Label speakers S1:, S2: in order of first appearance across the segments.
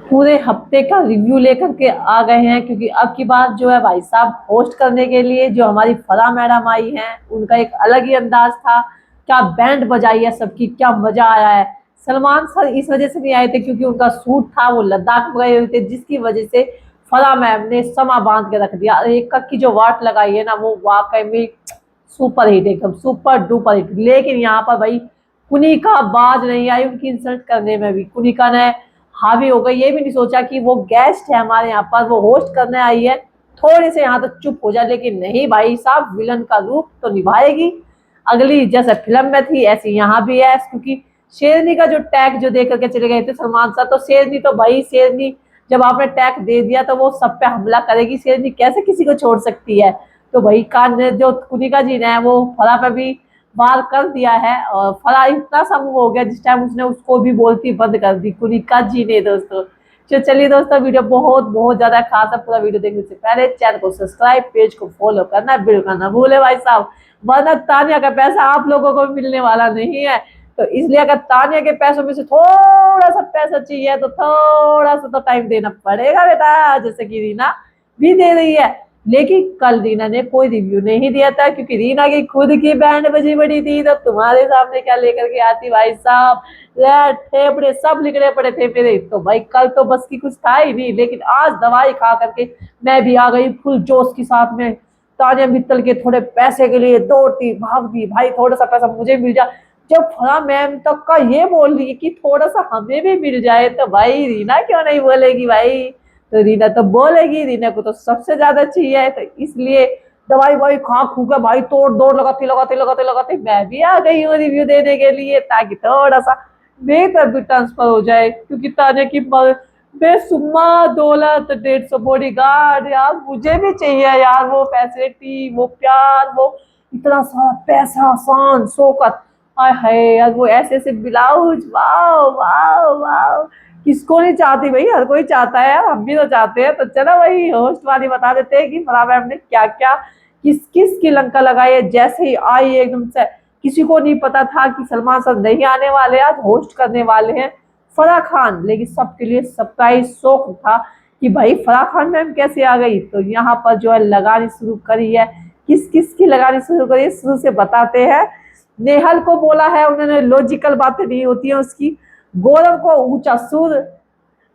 S1: पूरे हफ्ते का रिव्यू लेकर के आ गए हैं, क्योंकि अब की बात जो है भाई साहब होस्ट करने के लिए जो हमारी फराह मैडम आई हैं, उनका एक अलग ही अंदाज था। क्या बैंड बजाई है सबकी, क्या मजा आया है। सलमान सर इस वजह से नहीं आए थे क्योंकि उनका सूट था, वो लद्दाख में गए हुए थे, जिसकी वजह से फराह मैम ने समा बांध के रख दिया। एक की जो वाट लगाई है ना, वो वाकई में सुपर हिट, एकदम सुपर डुपर हिट। लेकिन यहाँ पर भाई कुनिका बाज नहीं आई उनकी इंसल्ट करने में भी। कुनिका ने हावी हो गई, ये भी नहीं सोचा कि वो गेस्ट है हमारे यहाँ पर, वो होस्ट करने आई है, थोड़ी से यहाँ तक चुप हो जाए। लेकिन नहीं भाई साहब, विलन का रूप तो निभाएगी। अगली जैसे फिल्म में थी ऐसी यहाँ भी है, क्योंकि शेरनी का जो टैग जो दे करके चले गए थे सलमान साहब, तो शेरनी तो भाई शेरनी जब आपने टैग दे दिया तो वो सब पे हमला करेगी। शेरनी कैसे किसी को छोड़ सकती है। तो भाई कान ने जो कुनिका जी ने वो फरा पे भी वार कर दिया है, और फरा इतना सा मुंह हो गया जिस टाइम उसने उसको भी बोलती बंद कर दी कुनिका जी ने दोस्तों। चलिए दोस्तों, वीडियो बहुत बहुत ज्यादा खास है। पूरा वीडियो देखने से पहले चैनल को सब्सक्राइब, पेज को फॉलो करना बिल्कुल ना भूले भाई साहब, वरना तानिया का पैसा आप लोगों को मिलने वाला नहीं है। तो इसलिए अगर तानिया के पैसों में से थोड़ा सा पैसा चाहिए तो थोड़ा सा तो टाइम देना पड़ेगा बेटा, जैसे कि रीना भी दे रही है। लेकिन कल रीना ने कोई रिव्यू नहीं दिया था, क्योंकि रीना की खुद की बैंड बजी बड़ी थी, तो तुम्हारे सामने क्या लेकर के आती भाई साहब। फेफड़े सब निकले पड़े थे मेरे, तो भाई कल तो बस की कुछ था ही नहीं। लेकिन आज दवाई खा करके मैं भी आ गई फुल जोश के साथ में। तानिया मित्तल के थोड़े पैसे के लिए दौड़ती भागती, भाई थोड़ा सा पैसा मुझे मिल जाए। जब फरा मैम तक का ये बोल रही है कि थोड़ा सा हमें भी मिल जाए, तो भाई रीना क्यों नहीं बोलेगी भाई। तो रीना तो बोलेगी, रीना को तो सबसे ज्यादा चाहिए। तो इसलिए दवाई वाई खा खू के भाई तोड़ दौड़ लगाती लगाती लगाती लगाती मैं भी आ गई हूँ रिव्यू देने के लिए, ताकि थोड़ा सा मेरी तरफ भी ट्रांसफर हो जाए। क्योंकि ताने की बेसुमा दौलत 150 बॉडीगार्ड यार मुझे भी चाहिए यार, वो फैसिलिटी, वो प्यार, वो इतना सारा पैसा, शान शौकत। हाय हाय यार, वो ऐसे ऐसे ब्लाउज, वाओ वाओ वाओ। किसको नहीं चाहती भाई, हर कोई चाहता है यार, हम भी तो चाहते हैं। तो चलो भाई होस्ट वाली बता देते हैं कि फराह मैम ने क्या क्या किस किस की लंका लगाई है। जैसे ही आई एकदम से, किसी को नहीं पता था कि सलमान सर नहीं आने वाले, आज होस्ट करने वाले हैं फराह खान। लेकिन सबके लिए सरप्राइज शौक था कि भाई फराह खान मैम कैसे आ गई। तो यहाँ पर जो है लगानी शुरू करी है, किस किस की लगानी शुरू करी है शुरू से बताते हैं। नेहल को बोला है उन्होंने, लॉजिकल बातें नहीं होती है उसकी। गौरव को ऊंचा सुर,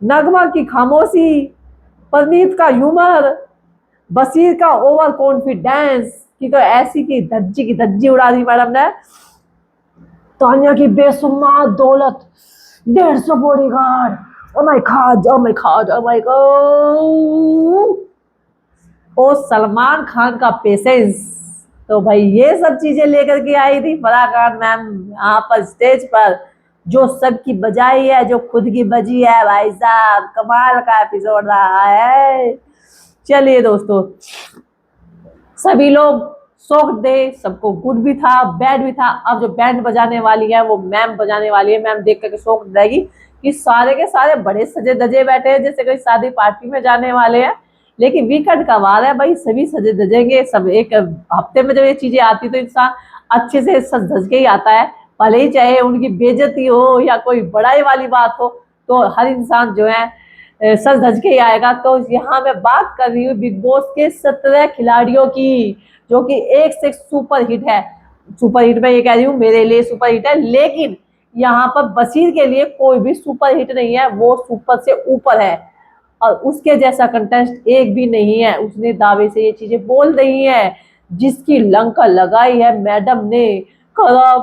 S1: नगमा की खामोशी, परनीत का ह्यूमर, बशीर का ओवर कॉन्फिडेंस की तो ऐसी की धज्जी उड़ा दी मैडम ने। तानिया की बेसुमार दौलत, 150 bodyguard, oh my God oh my God oh my God, और सलमान खान का पेशेंस। तो भाई ये सब चीजें लेकर के आई थी फराह खान मैम यहाँ पर स्टेज पर। जो सबकी बजाई है, जो खुद की बजी है भाई साहब, कमाल का एपिसोड रहा है। चलिए दोस्तों, सभी लोग शौक दे, सबको गुड भी था बैड भी था। अब जो बैंड बजाने वाली है वो मैम बजाने वाली है। मैम देख करके शौक रहेगी कि सारे के सारे बड़े सजे धजे बैठे हैं, जैसे कोई शादी पार्टी में जाने वाले हैं। लेकिन वीकेंड का वार है भाई, सभी सजे धजेंगे। सब एक हफ्ते में जब ये चीजें आती तो इंसान अच्छे से सज धज के ही आता है, भले ही चाहे उनकी बेइज्जती हो या कोई बड़ाई वाली बात हो, तो हर इंसान जो है सज धज के ही आएगा। तो यहाँ मैं बात कर रही हूँ बिग बॉस के 17 खिलाड़ियों की, जो कि एक से सुपर हिट है। सुपर हिट में ये कह रही हूँ मेरे लिए सुपर हिट है, लेकिन यहाँ पर बशीर के लिए कोई भी सुपर हिट नहीं है, वो सुपर से ऊपर है। और उसके जैसा कंटेस्ट एक भी नहीं है। उसने दावे से ये चीजें बोल रही है, जिसकी लंका लगाई है मैडम ने, फराह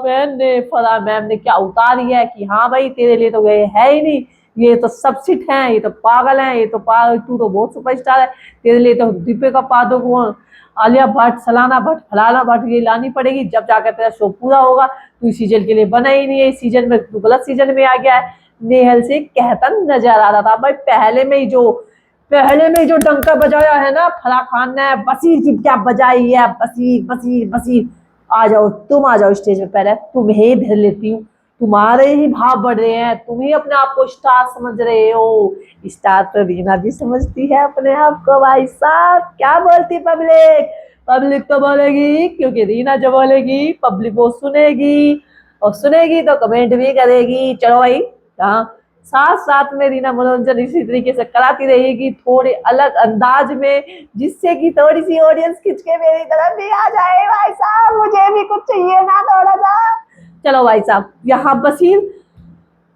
S1: मैम ने क्या उतारी है कि हाँ भाई तेरे लिए तो ये है ही नहीं, ये तो सबसिट है, ये तो पागल है, ये तो पागल, तू तो बहुत सुपरस्टार है, तेरे लिए तो दीपिका पादुकोण, आलिया भट्ट, सलाना भट्ट, फलाना भट्ट ये लानी पड़ेगी, जब जाकर तेरा शो पूरा होगा। तू इस सीजन के लिए बना ही नहीं है, इस सीजन में तू गलत सीजन में आ गया है। नेहल से कहता नजर आ रहा था भाई, पहले में ही जो डंका बजाया है ना फराह खान ने, बशीर की क्या बजाई है, बशीर बशीर बशीर। आ जाओ, तुम आ जाओ स्टेज पे, पहले तुम्हें ही भेज लेती हूँ। तुम्हारे ही भाव बढ़ रहे हैं, तुम ही अपने आप को स्टार समझ रहे हो। स्टार तो रीना भी समझती है अपने आप को भाई साहब। क्या बोलती पब्लिक, पब्लिक तो बोलेगी, क्योंकि रीना जो बोलेगी पब्लिक वो सुनेगी, और सुनेगी तो कमेंट भी करेगी। चलो भाई, हाँ साथ साथ में रीना मनोरंजन इसी तरीके से कराती रहेगी थोड़े अलग अंदाज में, जिससे कि थोड़ी सी ऑडियंस खिंच के मेरी तरफ भी आ जाए। भाई साहब मुझे भी कुछ चाहिए ना थोड़ा सा। चलो भाई साहब, यहाँ बसीर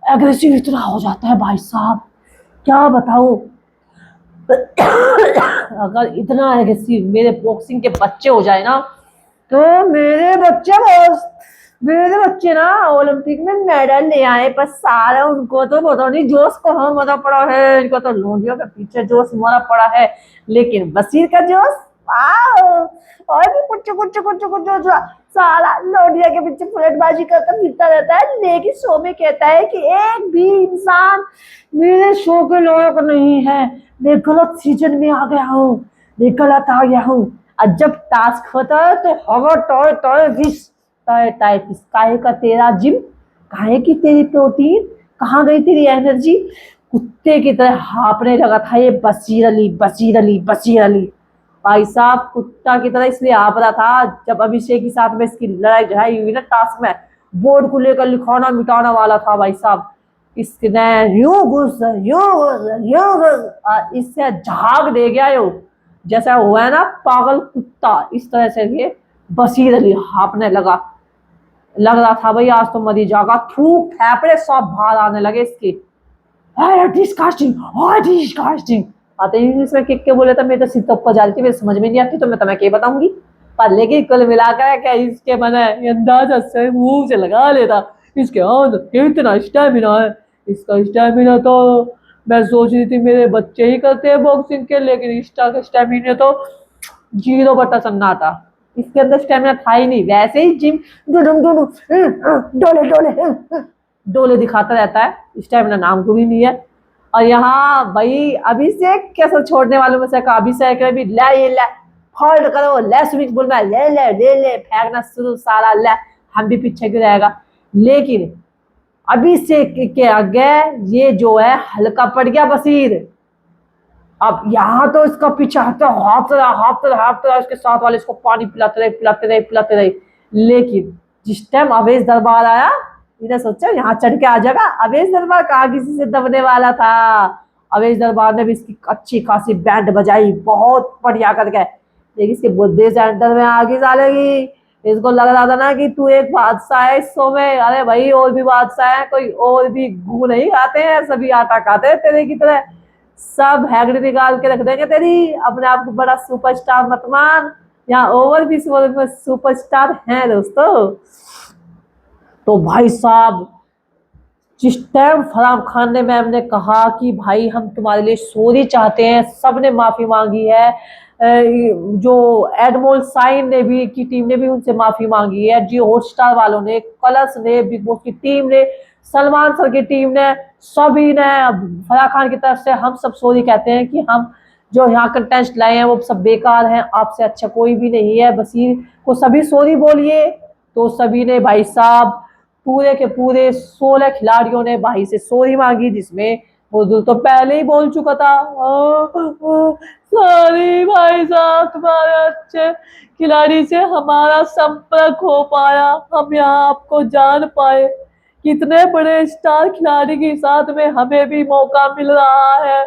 S1: एग्रेसिव इतना हो जाता है भाई साहब, क्या बताऊं। अगर इतना एग्रेसिव मेरे बॉक्सिंग के बच्चे हो जाए ना, तो मेरे बच्चे ना ओलंपिक में मेडल ले आए, पर सारा उनको तो पता नहीं जोश कहाँ मरा पड़ा है, इनको तो लोडियों के पीछे जोश मरा पड़ा है। लेकिन बसीर का जोश, वाह, और भी कुछ कुछ कुछ कुछ सारा लोडिया के पीछे फुलेटबाजी करता फिरता रहता है। लेकिन शो में कहता है कि एक भी इंसान मेरे शो के लायक नहीं है, मैं गलत सीजन में आ गया हूँ, मैं गलत आ गया हूँ। और जब टास्क होता है तो हवा toy toy wish toy type, काहे का तेरा जिम, काहे की तेरी प्रोटीन, कहाँ गई तेरी एनर्जी। कुत्ते की तरह हाँपने लगा था ये बशीर अली, बशीर अली, बशीर अली। भाई साहब कुत्ता की तरह इसलिए हाँप रहा था जब अभिषेक के साथ में इसकी लड़ाई झड़ाई हुई ना टास्क में, बोर्ड को लेकर लिखाना मिटाना वाला था भाई साहब। इसने यूं घुस इससे झाग दे गया यो, जैसा हुआ है ना पागल कुत्ता, इस तरह से ये बशीर अली हाँपने लगा। लग रहा था भाई आज तो मरी जाएगा, थूक फेफड़े सब बाहर आने लगे इसके। डिस्कास्टिंग, डिस्कास्टिंग आते इंग्लिश में किक के बोले तो मैं तो सिर ऊपर जा रही थी, मेरे समझ में नहीं आती, तो मैं तुम्हें क्या बताऊंगी। पर लेकिन कुल मिलाकर क्या इसके मैंने अंदाजा से मुंह से लगा लेता, इसके इतना स्टेमिना है, इसका स्टेमिना तो मैं सोच रही थी मेरे बच्चे ही करते हैं बॉक्सिंग के, लेकिन इसका स्टेमिना तो 0% था, इसके अंदर स्टेमिना था ही नहीं। वैसे ही जिम डोले डोले डोले दिखाता रहता है, स्टेमिना नाम को भी नहीं है। और यहाँ भाई अभिषेक कैसे छोड़ने वालों में से अभिषेक भी ले ये ले फोल्ड करो, ले स्विच बोल रहा है, ले ले ले ले फेंकना शुरू सारा, ले हम भी पीछे क्यों रहेगा। लेकिन अभिषेक के आगे ये जो है हल्का पड़ गया बशीर। अब यहाँ तो इसका पीछे हाँफता इसके साथ वाले इसको पानी पिलाते रहे। लेकिन जिस टाइम अवेश दरबार आया, इन्हें सोचा यहाँ चढ़ के आ जाएगा, अवेश दरबार कहाँ किसी से दबने वाला था। अवेश दरबार ने भी इसकी अच्छी खासी बैंड बजाई बहुत बढ़िया करके, लेकिन इसके बुद्धि सेंटर में आगे डालेगी। इसको लग रहा था ना कि तू एक बादशाह है इस शो में, अरे भाई और भी बादशाह है, कोई और भी गू नहीं खाते हैं, सभी आटा खाते हैं तेरे की तरह, सब हैगड़ी निकाल के रख देंगे तेरी। अपने आप को बड़ा सुपरस्टार मत मान, यहाँ ओवर भी सुपरस्टार हैं दोस्तों। तो भाई साहब जिस टाइम फराह खान ने मैम ने कहा कि भाई हम तुम्हारे लिए सॉरी चाहते हैं, सबने माफी मांगी है, जो एडमोल साइन ने भी की टीम ने भी उनसे माफी मांगी है, जियो हॉटस्टार वालों ने, कलर्स ने, बिग बॉस की टीम ने, सलमान सर की टीम ने, सभी ने फराह खान की तरफ से हम सब सॉरी कहते हैं कि हम जो यहाँ कंटेस्ट लाए हैं वो सब बेकार हैं, आपसे अच्छा कोई भी नहीं है, बशीर को सभी सॉरी बोलिए। तो सभी ने भाई साहब पूरे के पूरे 16 खिलाड़ियों ने भाई से सॉरी मांगी, जिसमें बुजुर्ग तो पहले ही बोल चुका था, सॉरी भाई साहब तुम्हारे अच्छे खिलाड़ी से हमारा संपर्क हो पाया, हम यहाँ आपको जान पाए, कितने बड़े स्टार खिलाड़ी के साथ में हमें भी मौका मिल रहा है।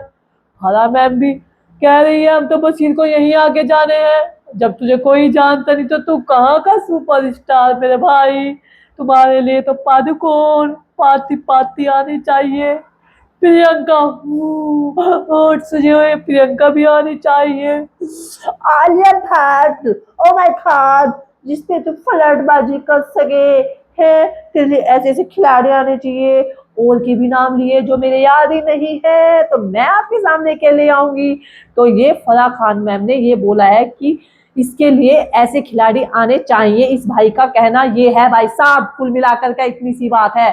S1: हरा मैम भी कह रही है हम तो बस इनको यहीं आगे जाने हैं, जब तुझे कोई जानता नहीं तो तू कहाँ का सुपरस्टार मेरे भाई, तुम्हारे लिए तो पादुकोण पाती पाती आनी चाहिए, प्रियंका जो है प्रियंका भी आनी चाहिए, Alia Bhatt oh my God जिसपे तू फ्लर्टबाजी कर सके है, तेरे ऐसे ऐसे खिलाड़ी आने चाहिए, और के भी नाम लिए जो मेरे याद ही नहीं है, तो मैं आपके सामने के ले आऊंगी। तो ये फराह खान मैम ने ये बोला है कि इसके लिए ऐसे खिलाड़ी आने चाहिए, इस भाई का कहना ये है भाई साहब, कुल मिलाकर का इतनी सी बात है।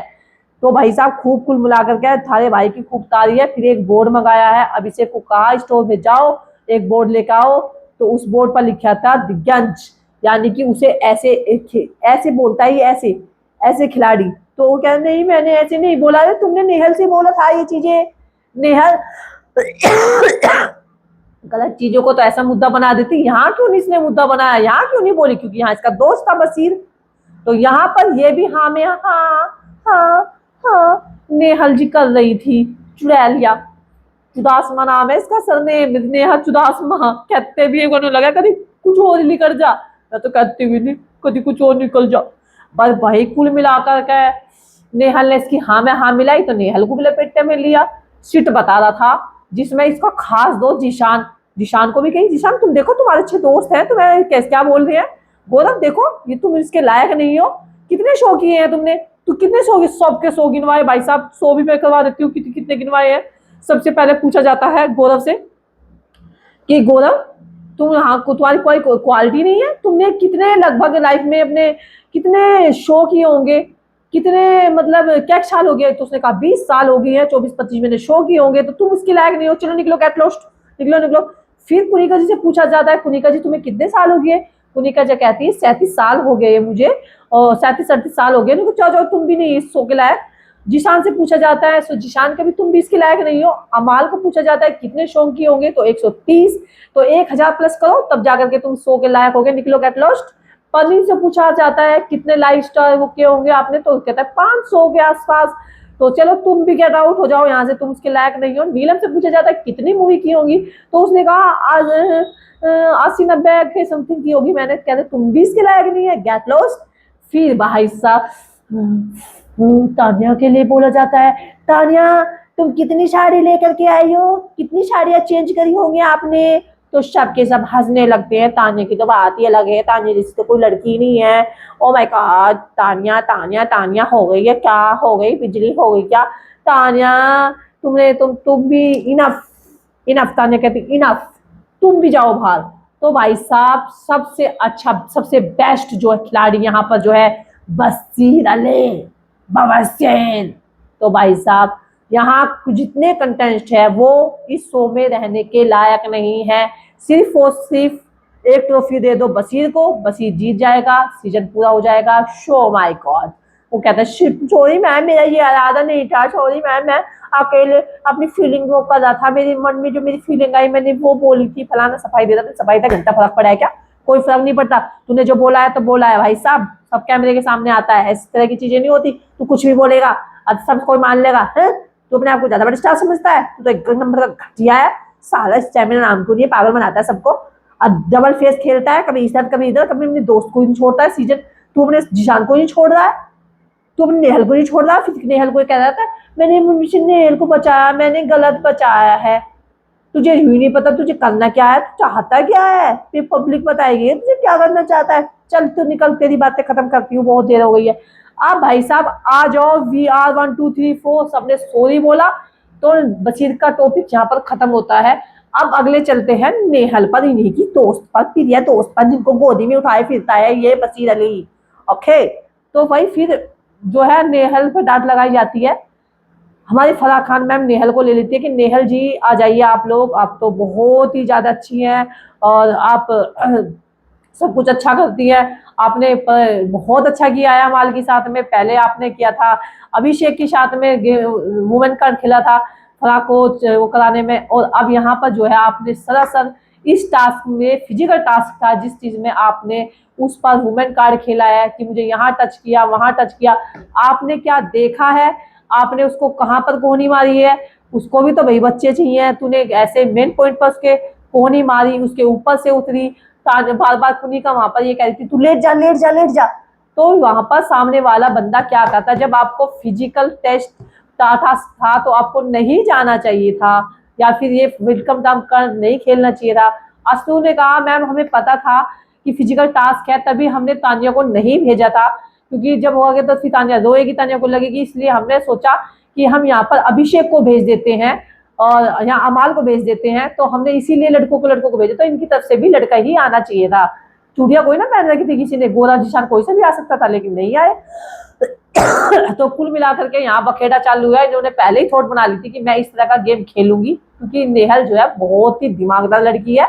S1: तो भाई साहब खूब कुल मिलाकर के थारे भाई की खूब तारीफ है। फिर एक बोर्ड मंगाया है, अभिषेक को कहा स्टोर में जाओ एक बोर्ड लेकर आओ, तो उस बोर्ड पर लिखा था दिग्गज, यानी कि उसे ऐसे ऐसे बोलता है ऐसे ऐसे खिलाड़ी। तो वो कह नहीं मैंने ऐसे नहीं बोला है, तुमने नेहल से बोला था ये चीजें, नेहल गलत चीजों को तो ऐसा मुद्दा बना देती, यहाँ क्यों नहीं इसने मुद्दा बनाया, यहाँ क्यों नहीं बोली, क्योंकि यहाँ इसका दोस्त था बशीर। तो यहाँ पर ये भी हाँ में हाँ हाँ हाँ नेहल जी कर रही थी, चुड़ैलिया, चुदासमा नाम है इसका, सरनेम नेहा चुदासमा। कहते भी है लगा कभी कुछ और निकल जा, मैं तो कहती भी नहीं कभी कुछ और निकल जा। पर भाई कुल मिलाकर के नेहल ने इसकी हाँ में हाँ मिलाई तो नेहल को भी लपेटे में लिया। सिट बता रहा था जिसमें इसका खास दोस्त जीशान, जीशान को भी कही जीशान तुम देखो तुम्हारे अच्छे दोस्त हैं, तुम्हें कैसे क्या बोल रहे हैं, गौरव देखो ये तुम इसके लायक नहीं हो, कितने शो किए हैं तुमने, तू कितने शो, सबके 100 गिनवाए भाई साहब, 100 भी मैं करवा देती हूँ, कितने गिनवाए हैं। सबसे पहले पूछा जाता है गौरव से कि गौरव तुम हाँ तुम्हारी कोई क्वालिटी नहीं है, तुमने कितने लगभग लाइफ में अपने कितने शो किए होंगे, कितने मतलब क्या साल हो गए, तो उसने कहा 20 साल हो गए हैं, 24-25 मैंने शो किए होंगे, तो तुम उसके लायक नहीं हो, चलो निकलो गेट लॉस्ट, निकलो निकलो। फिर कुनिका जी से पूछा जाता है कुनिका जी तुम्हें कितने साल हो गए, कुनिका जी कहती है 37 साल हो गए मुझे, और 37-38 साल हो गए, जाओ जाओ तुम भी नहीं इस शो के लायक। जिशान से पूछा जाता है, सो जिशान कभी तुम भी इसके लायक नहीं हो। अमाल को पूछा जाता है कितने शो किए होंगे, तो 130, तो 1000 प्लस करो तब जाकर के तुम शो के लायक हो गए, निकलो गेट लॉस्ट। पनीर से पूछा जाता है कितने लाइफ स्टार के होंगे आपने, तो कहता है 500 के आसपास, तो चलो तुम भी गेट आउट हो जाओ यहाँ से, तुम उसके लायक नहीं हो। नीलम से पूछा जाता है कितनी मूवी की होंगी, तो उसने कहा आज 80-90 के समथिंग की होगी मैंने, कहते तुम भी इसके लायक नहीं है, गेट लॉस्ट। फिर भाई साहब तानिया के लिए बोला जाता है, तानिया तुम कितनी साड़ी लेकर के आई हो, कितनी साड़ियां चेंज करी होंगी आपने, तो सबके सब हंसने लगते हैं, तानिया की तो बात ही अलग है, तानिया जैसी तो कोई लड़की नहीं है। Oh my God, Tania Tania Tania हो गई है क्या, हो गई बिजली हो गई क्या, तानिया तुम भी इनफ, इनफ, तानिया कहती इनफ, तुम भी जाओ बाहर। तो भाई साहब सबसे अच्छा सबसे बेस्ट जो है खिलाड़ी यहाँ पर जो है बशीर अली बवासीर। तो भाई साहब यहाँ जितने कंटेस्ट है वो इस शो में रहने के लायक नहीं है, सिर्फ और सिर्फ एक ट्रॉफी दे दो बशीर को, बशीर जीत जाएगा, सीजन पूरा हो जाएगा, शो माय गॉड। वो कहता है सॉरी मैम मेरा ये इरादा नहीं था, सॉरी मैम मैं अकेले अपनी फीलिंग वो कर रहा था, मेरे मन में जो मेरी फीलिंग आई मैंने वो बोली थी, फलाना सफाई दे रहा था, सफाई का घंटा फर्क पड़ा है क्या, कोई फर्क नहीं पड़ता, तूने जो बोला है तो बोला है भाई साहब, सब कैमरे के सामने आता है, इस तरह की चीजें नहीं होती, तू कुछ भी बोलेगा अब सब कोई मान लेगा है, तू अपने आप को ज्यादा बड़ा स्टार समझता है, तू तो एक नंबर का घटिया है, साला स्टैमिना नाम को लिए पागल बनाता है सबको, अब डबल फेस खेलता है, कभी इधर कभी इधर, कभी अपने दोस्त को नहीं छोड़ता है सीजन, तू अपने जिशान को नहीं छोड़ रहा है, तू अपने नेहल को नहीं छोड़ रहा, फिर नेहल को कह रहा था मैंने मुझे नेहल को बचाया, मैंने गलत बचाया है, तुझे ही नहीं पता तुझे करना क्या है, चाहता क्या है, फिर पब्लिक बताएगी तुझे क्या करना चाहता है, चल तू निकल, तेरी बातें खत्म करती हूँ, बहुत देर हो गई है। अब भाई साहब आ जाओ, VR 1 2 3 4 सबने सॉरी बोला, तो बशीर का टॉपिक यहाँ पर खत्म होता है। अब अगले चलते हैं नेहल पर, इन्हीं की दोस्त पर, प्रिय दोस्त पर, जिनको गोदी में उठाए फिरता है ये बशीर अली। ओके, तो भाई फिर जो है नेहल पर डांट लगाई जाती है, हमारी फराह खान मैम नेहल को ले लेती है कि नेहल जी आ जाइए आप लोग, आप तो बहुत ही ज्यादा अच्छी हैं और आप सब कुछ अच्छा करती है, आपने बहुत अच्छा किया है अमाल के साथ में, पहले आपने किया था अभिषेक के साथ में वुमेन कार्ड खेला था फराह को वो कराने में, और अब यहाँ पर जो है आपने सरासर इस टास्क में फिजिकल टास्क था जिस चीज में आपने उस पर वुमेन कार्ड खेला है कि मुझे यहाँ टच किया वहां टच किया, आपने क्या देखा है, आपने उसको कहाँ पर कोहनी मारी है, उसको भी तो भाई बच्चे चाहिए, तूने ऐसे मेन पॉइंट पर उसके कोहनी मारी, उसके ऊपर से उतरी, बार बार कुनिका वहां पर ये कह रही थी तू लेट जा लेट जा लेट जा, तो वहां पर सामने वाला बंदा क्या करता, जब आपको फिजिकल टेस्ट था तो आपको नहीं जाना चाहिए था, या फिर ये वेलकम टाइम कर नहीं खेलना चाहिए था। असलू ने कहा मैम हमें पता था कि फिजिकल टास्क है, तभी हमने तानिया को नहीं भेजा था, क्योंकि जब हो गया तो फिर तानिया रोएगी, तानिया को लगेगी, इसलिए हमने सोचा कि हम यहाँ पर अभिषेक को भेज देते हैं और यहाँ अमाल को भेज देते हैं, तो हमने इसीलिए लड़कों को भेजा, तो इनकी तरफ से भी लड़का ही आना चाहिए था। चूड़िया कोई ना पहन रखी थी किसी ने, गोरा जिशान कोई से भी आ सकता था, लेकिन नहीं आए। तो कुल मिलाकर के यहाँ बखेड़ा चालू है, इन्होंने पहले ही थॉट बना ली थी कि मैं इस तरह का गेम खेलूंगी, क्योंकि नेहल जो है बहुत ही दिमागदार लड़की है,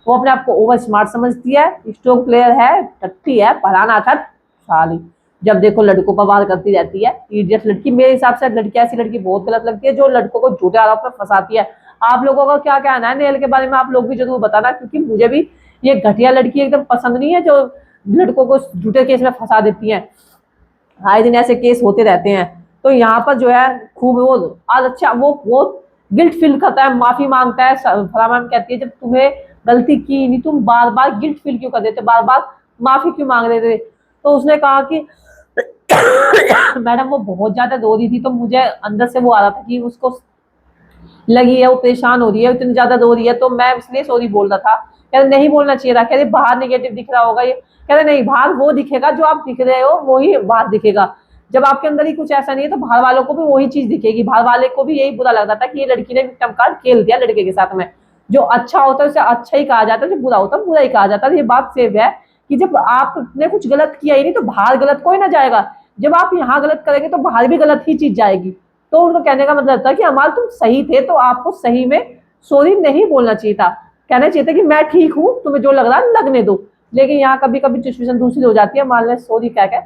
S1: वो अपने आप को ओवर स्मार्ट समझती है, स्ट्रॉन्ग प्लेयर है, टट्टी है, पढ़ाना था साली, जब देखो लड़कों पर वार करती रहती है, इडियट लड़की। मेरे हिसाब से लड़की ऐसी लड़की बहुत गलत लगती है जो लड़कों को झूठे आरोप में फंसाती है। आप लोगों का क्या कहना है नेहल के बारे में, आप लोग भी जरूर बताना, क्योंकि मुझे भी ये घटिया लड़की एकदम पसंद नहीं है जो लड़कों को झूठे केस में फंसा देती है, आए दिन ऐसे केस होते रहते हैं, तो यहाँ पर जो है खूब वो आज अच्छा वो गिल्ट फील करता है, माफी मांगता है। फला मैम कहती है जब तुम्हें गलती की नहीं, तुम बार बार गिल्ट फील क्यों कर देते, बार बार माफी क्यों मांग रहे थे। तो उसने कहा कि मैडम वो बहुत ज्यादा रो रही थी, तो मुझे अंदर से वो आ रहा था कि उसको लगी है, वो परेशान हो रही है, इतनी ज्यादा रो रही है, तो मैं इसलिए सॉरी बोल रहा था। कह रहे नहीं बोलना चाहिए था, कह रहे बाहर निगेटिव दिख रहा होगा ये। कह रहे नहीं, बाहर वो दिखेगा जो आप दिख रहे हो, वो ही बाहर दिखेगा। जब आपके अंदर ही कुछ ऐसा नहीं है तो बाहर वालों को भी वही चीज दिखेगी। बाहर वाले को भी यही बुरा लगता था कि ये लड़की ने विक्टिम कार्ड खेल दिया लड़के के साथ में। जो अच्छा होता है उसे अच्छा ही कहा जाता है, जो बुरा होता है बुरा ही कहा जाता है। ये बात सेफ है कि जब आपने कुछ गलत किया ही नहीं तो बाहर गलत कोई ना जाएगा। जब आप यहाँ गलत करेंगे तो बाहर भी गलत ही चीज जाएगी। तो उनको कहने का मतलब था कि अमाल तुम सही थे, तो आपको सही में सॉरी नहीं बोलना चाहिए था। कहना चाहिए था कि मैं ठीक हूँ, तुम्हें जो लग रहा है लगने दो। लेकिन यहाँ कभी कभी सिचुएशन दूसरी हो जाती है। अमाल ने सॉरी कह के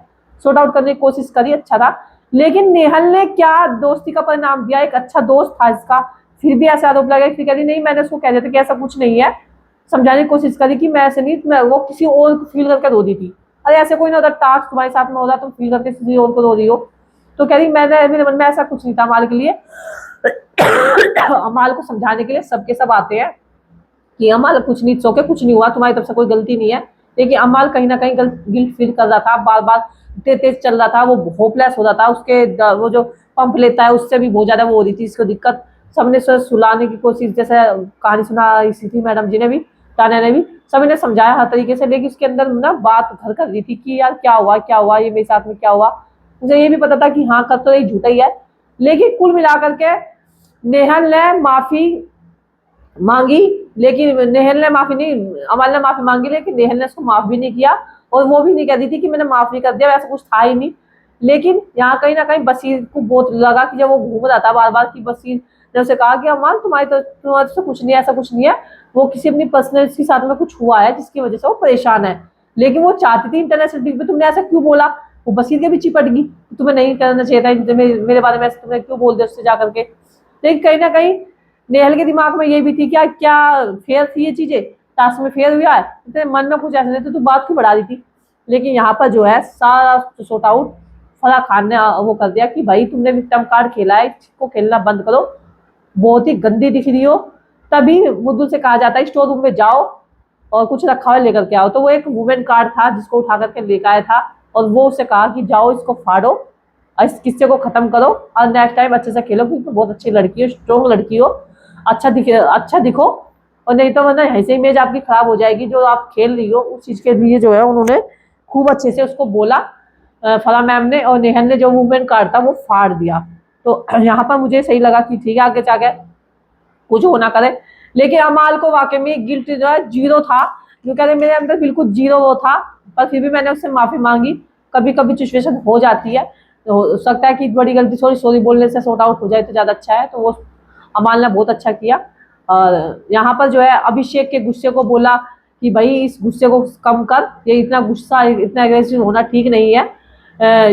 S1: सॉर्ट आउट करने की कोशिश करी, अच्छा था। लेकिन नेहल ने क्या दोस्ती का परिणाम दिया, एक अच्छा दोस्त था इसका, फिर भी ऐसा आरोप लगा। फिर कहती नहीं, मैंने उसको कह दिया था कि ऐसा कुछ नहीं है, समझाने की कोशिश करी कि मैं ऐसे नहीं, मैं वो किसी और को फील करके रो दी थी। अरे ऐसे कोई ना होता, टास्क तुम्हारे साथ में हो रहा, तुम फील करके किसी और को रो रही हो। तो कह रही मैंने, मेरे मन में ऐसा कुछ नहीं था अमाल के लिए। अमाल को समझाने के लिए सबके सब आते हैं कि अमाल कुछ नहीं, सो के कुछ नहीं हुआ, तुम्हारी तरफ से कोई गलती नहीं है। लेकिन अमाल कहीं ना कहीं गिल्ट फील कर रहा था, बार बार तेज तेज चल रहा था, वो होपलेस हो रहा था। उसके वो जो पंप लेता है उससे भी बहुत ज्यादा वो हो रही थी इसको दिक्कत। सबने उसे सुलाने की कोशिश, जैसे कहानी सुना इसी थी मैडम जी ने भी, तान्या ने भी, सभी ने समझाया हर तरीके से। लेकिन उसके अंदर ना बात घर कर रही थी कि यार क्या हुआ क्या हुआ, ये मेरे साथ में क्या हुआ। मुझे ये भी पता था कि हाँ कर तो ये झूठा ही है। लेकिन कुल मिलाकर के नेहल ने माफी मांगी, लेकिन नेहल ने माफी नहीं, अमल ने माफी मांगी, लेकिन नेहल ने उसको माफ भी नहीं किया। और वो भी नहीं कह रही थी कि मैंने माफ नहीं कर दिया, वैसा कुछ था ही नहीं। लेकिन यहाँ कहीं ना कहीं बशीर को बहुत लगा कि जब वो घूम रहा था बार बार, कि बशीर ने उसे कहा कि अमान तुम्हारे से कुछ नहीं है, ऐसा कुछ नहीं है, वो किसी अपनी पर्सनल के साथ में कुछ हुआ है जिसकी वजह से वो परेशान है। लेकिन वो चाहती थी इंटरनेशनल टीम पे, तुमने ऐसा क्यों बोला। वो बशीर के भी चिपट गई, तुम्हें नहीं करना चाहिए था, मेरे बारे में तुमने क्यों बोल दिया उससे जाकर के। लेकिन कहीं ना कहीं नेहल के दिमाग में ये भी थी क्या क्या फेयर थी ये चीजें, टास्क में फेयर हुआ है, तेरे मन में कुछ ऐसा नहीं तो तू बात क्यों बढ़ा दी थी। लेकिन यहाँ पर जो है सारा सॉर्ट आउट फराह खान ने वो कर दिया कि भाई तुमने विक्टिम कार्ड खेला है, इसको खेलना बंद करो, बहुत ही गंदी दिख रही हो। तभी मुद्दुल से कहा जाता है स्टोर रूम में जाओ और कुछ रखा हुआ लेकर के आओ। तो वो एक वुमेन कार्ड था जिसको उठा करके लेकर आया था, और वो उसे कहा कि जाओ इसको फाड़ो और इस किस्से को खत्म करो और नेक्स्ट टाइम अच्छे से खेलो, क्योंकि बहुत अच्छी लड़की हो, स्ट्रॉन्ग लड़की हो, अच्छा दिखो। और नहीं तो वरना ऐसे इमेज आपकी खराब हो जाएगी जो आप खेल रही हो। उस चीज के लिए जो है उन्होंने खूब अच्छे से उसको बोला फला मैम ने, और नेहल ने जो मूवमेंट कार्ड था वो फाड़ दिया। तो यहाँ पर मुझे सही लगा कि ठीक है आगे जाके कुछ हो ना करे। लेकिन अमाल को वाकई में गिल्ट जो है जीरो था, जो कह रहे मेरे अंदर बिल्कुल जीरो वो था, पर फिर भी मैंने उससे माफी मांगी। कभी कभी सिचुएशन हो जाती है, तो हो सकता है कि बड़ी गलती सॉरी सॉरी बोलने से सॉर्ट आउट हो जाए तो ज्यादा अच्छा है। तो वो अमाल ने बहुत अच्छा किया। और यहाँ पर जो है अभिषेक के गुस्से को बोला कि भाई इस गुस्से को कम कर, ये इतना गुस्सा इतना एग्रेसिव होना ठीक नहीं है,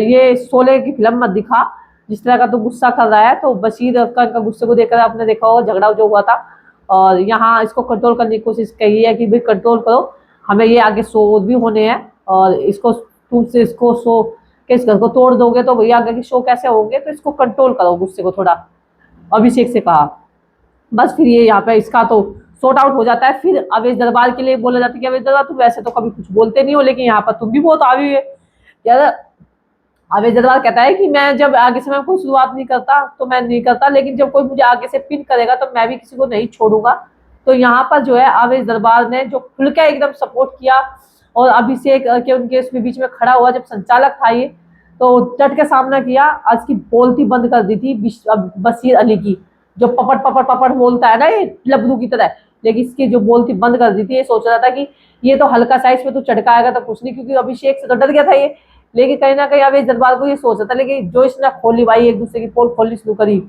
S1: ये शोले की फिल्म मत दिखा जिस तरह का तो गुस्सा कर रहा है। तो बशीर का गुस्से को देखकर आपने देखा होगा झगड़ा जो हुआ था, और यहाँ इसको कंट्रोल करने की कोशिश की है कि भाई कंट्रोल करो, हमें ये आगे शो भी होने हैं, और इसको तुमसे इसको शो के इस घर को तोड़ दोगे तो भैया आगे की शो कैसे होंगे, तो इसको कंट्रोल करो गुस्से को थोड़ा, अभिषेक से कहा। बस फिर ये यहाँ पे इसका तो सॉर्ट आउट हो जाता है। फिर अवेश दरबार के लिए बोला जाता है कि अवेश दरबार तुम वैसे तो कभी कुछ बोलते नहीं हो, लेकिन यहाँ पर तुम भी बहुत आवी है यार। अवेश दरबार कहता है कि मैं जब आगे से मैं कोई शुरुआत नहीं करता तो मैं नहीं करता, लेकिन जब कोई मुझे आगे से पिन करेगा तो मैं भी किसी को नहीं छोड़ूंगा। तो यहाँ पर जो है अवेश दरबार ने जो खुल के एकदम सपोर्ट किया, और अभिषेक के उनके उसमें बीच में खड़ा हुआ जब संचालक था ये, तो डट के सामना किया, आज की बोलती बंद कर दी थी बशीर अली की, जो पपट पपट पपट बोलता है ना ये लबलू की तरह। लेकिन इसकी जो बोलती बंद कर दी थी, ये सोच रहा था कि ये तो हल्का सा इसमें तो चटकाएगा तो कुछ नहीं, क्योंकि अभिषेक से तो डर गया था ये। लेकिन कहीं ना कहीं अवेश दरबार को ये सोच रहा था, लेकिन जो इसने खोली भाई एक दूसरे की पोल खोलनी शुरू करी,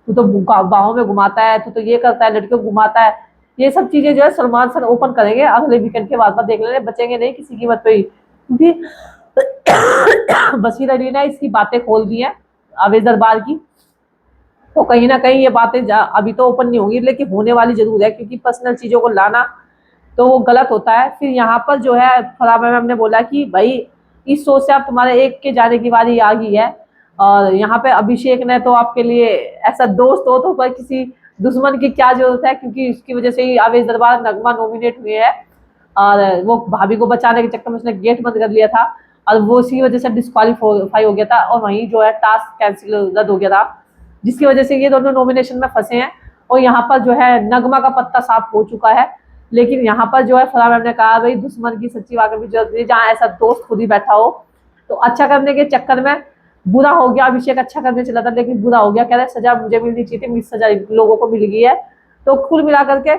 S1: तू तो बाहों में घुमाता है, तू तो ये करता है, लड़कियों को घुमाता है, ये सब चीजें जो है सलमान खान ओपन करेंगे अगले वीकेंड के बाद देख लेने, बचेंगे नहीं किसी कीमत पे ही, क्योंकि बशीर अली ने इसकी बातें खोल दी हैं अवेश दरबार की। तो कहीं ना कहीं ये बातें अभी तो ओपन नहीं होंगी, लेकिन होने वाली जरूर है, क्योंकि पर्सनल चीजों को लाना तो वो गलत होता है। फिर यहाँ पर जो है फराह मैम ने बोला कि भाई इस शो से आप तुम्हारे एक के जाने की बारी आ गई है, और यहाँ पे अभिषेक ने तो आपके लिए ऐसा दोस्त हो तो पर किसी दुश्मन की क्या जरूरत है, क्योंकि उसकी वजह से ही आवेश दरबार नगमा नॉमिनेट हुए हैं। और वो भाभी को बचाने के चक्कर में उसने गेट बंद कर लिया था और वो इसी वजह से डिस्क्वालीफाई हो गया था, और वहीं जो है टास्क कैंसिल रद्द हो गया था, जिसकी वजह से ये दोनों नॉमिनेशन में फंसे हैं। और यहाँ पर जो है नगमा का पत्ता साफ हो चुका है, लेकिन यहाँ पर जो है फराह मैम ने कहा भाई दुश्मन की सच्ची वाकई भी जरूरत नहीं, जहाँ ऐसा दोस्त खुद ही बैठा हो। तो अच्छा करने के चक्कर में बुरा हो गया, अभिषेक अच्छा करने चला था लेकिन बुरा हो गया, कह रहे सजा मुझे मिलनी चाहिए थी, मेरी सजा लोगों को मिल गई है। तो कुल मिला करके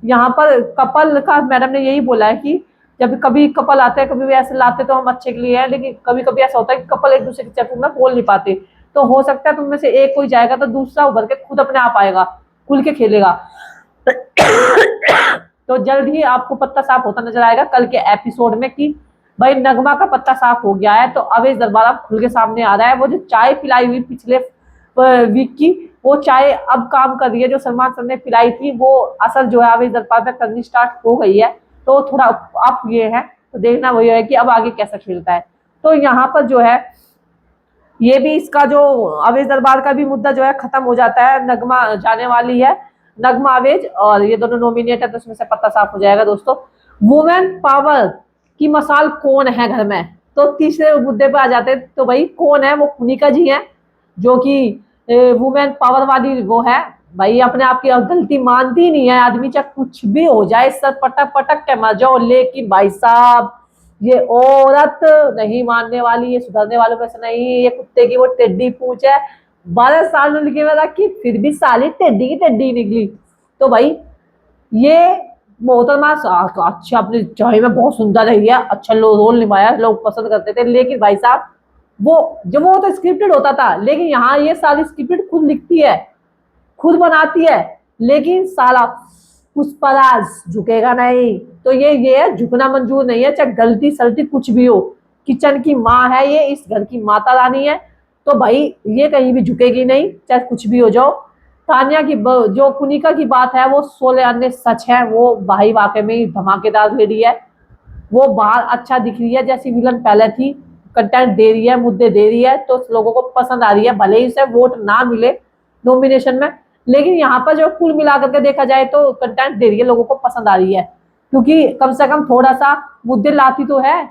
S1: यहाँ पर कपल का मैडम ने यही बोला है कि जब कभी कपल आते हैं, कभी भी ऐसे लाते तो हम अच्छे के लिए है, लेकिन कभी कभी ऐसा होता है कि कपल एक दूसरे के चक्कर में बोल नहीं पाते, तो हो सकता है तुम में से एक कोई जाएगा तो दूसरा उभर के खुद अपने आप आएगा, खुल के खेलेगा। तो जल्द ही आपको पत्ता साफ होता नजर आएगा कल के एपिसोड में कि भाई नगमा का पत्ता साफ हो गया है। तो अवेश दरबार अब खुल के सामने आ रहा है। वो जो चाय पिलाई हुई पिछले वीक की, वो चाय अब काम कर रही है, जो सलमान सर ने पिलाई थी वो असर जो है अवेश दरबार में करनी स्टार्ट हो गई है। तो थोड़ा अप ये है, तो देखना वही है कि अब आगे कैसा खेलता है। तो यहाँ पर जो है ये भी इसका जो अवेश दरबार का भी मुद्दा जो है खत्म हो जाता है। नगमा जाने वाली है, नगमा अवेश, और ये दोनों नॉमिनेट है, तो उसमें से पत्ता साफ हो जाएगा दोस्तों। वुमेन पावर की मसाल कौन है घर में, तो तीसरे मुद्दे पे आ जाते हैं। तो भाई कौन है, वो कुनिका जी है, जो कि वुमेन पावर वाली वो है। भाई अपने आप की गलती मानती नहीं है, आदमी चाहे कुछ भी हो जाए सर पटक पटक के मर जाओ, लेकिन भाई साहब ये औरत नहीं मानने वाली, ये सुधरने वालों में से नहीं। ये कुत्ते की वो टेड्डी पूंछ है, 12 साल में लिखे में रखी, फिर भी साली टेड्डी की टेड्डी निकली। तो भाई ये मोहतरमा अच्छा अपने चाय में बहुत सुंदर है, अच्छा रोल निभाया, लोग पसंद करते थे, लेकिन भाई साहब वो जब वो तो स्क्रिप्टेड होता था, लेकिन यहाँ ये सारी स्क्रिप्टेड खुद लिखती है, खुद बनाती है, लेकिन साला पुष्पराज झुकेगा नहीं। तो ये है झुकना मंजूर नहीं है, चाहे गलती सलती कुछ भी हो। किचन की माँ है ये, इस घर की माता रानी है, तो भाई ये कहीं भी झुकेगी नहीं, चाहे कुछ भी हो जाओ। तानिया की जो कुनिका की बात है वो 16 अन्य सच है, वो भाई वाकई में धमाकेदार लेडी है। वो बाहर अच्छा दिख रही है, जैसी विलन पहले थी, कंटेंट दे रही है, मुद्दे दे रही है, तो लोगों को पसंद आ रही है, भले ही उसे वोट ना मिले नॉमिनेशन में, लेकिन यहाँ पर जो कुल मिलाकर के देखा जाए तो कंटेंट दे रही है, लोगों को पसंद आ रही है, क्योंकि कम से कम थोड़ा सा मुद्दे लाती तो है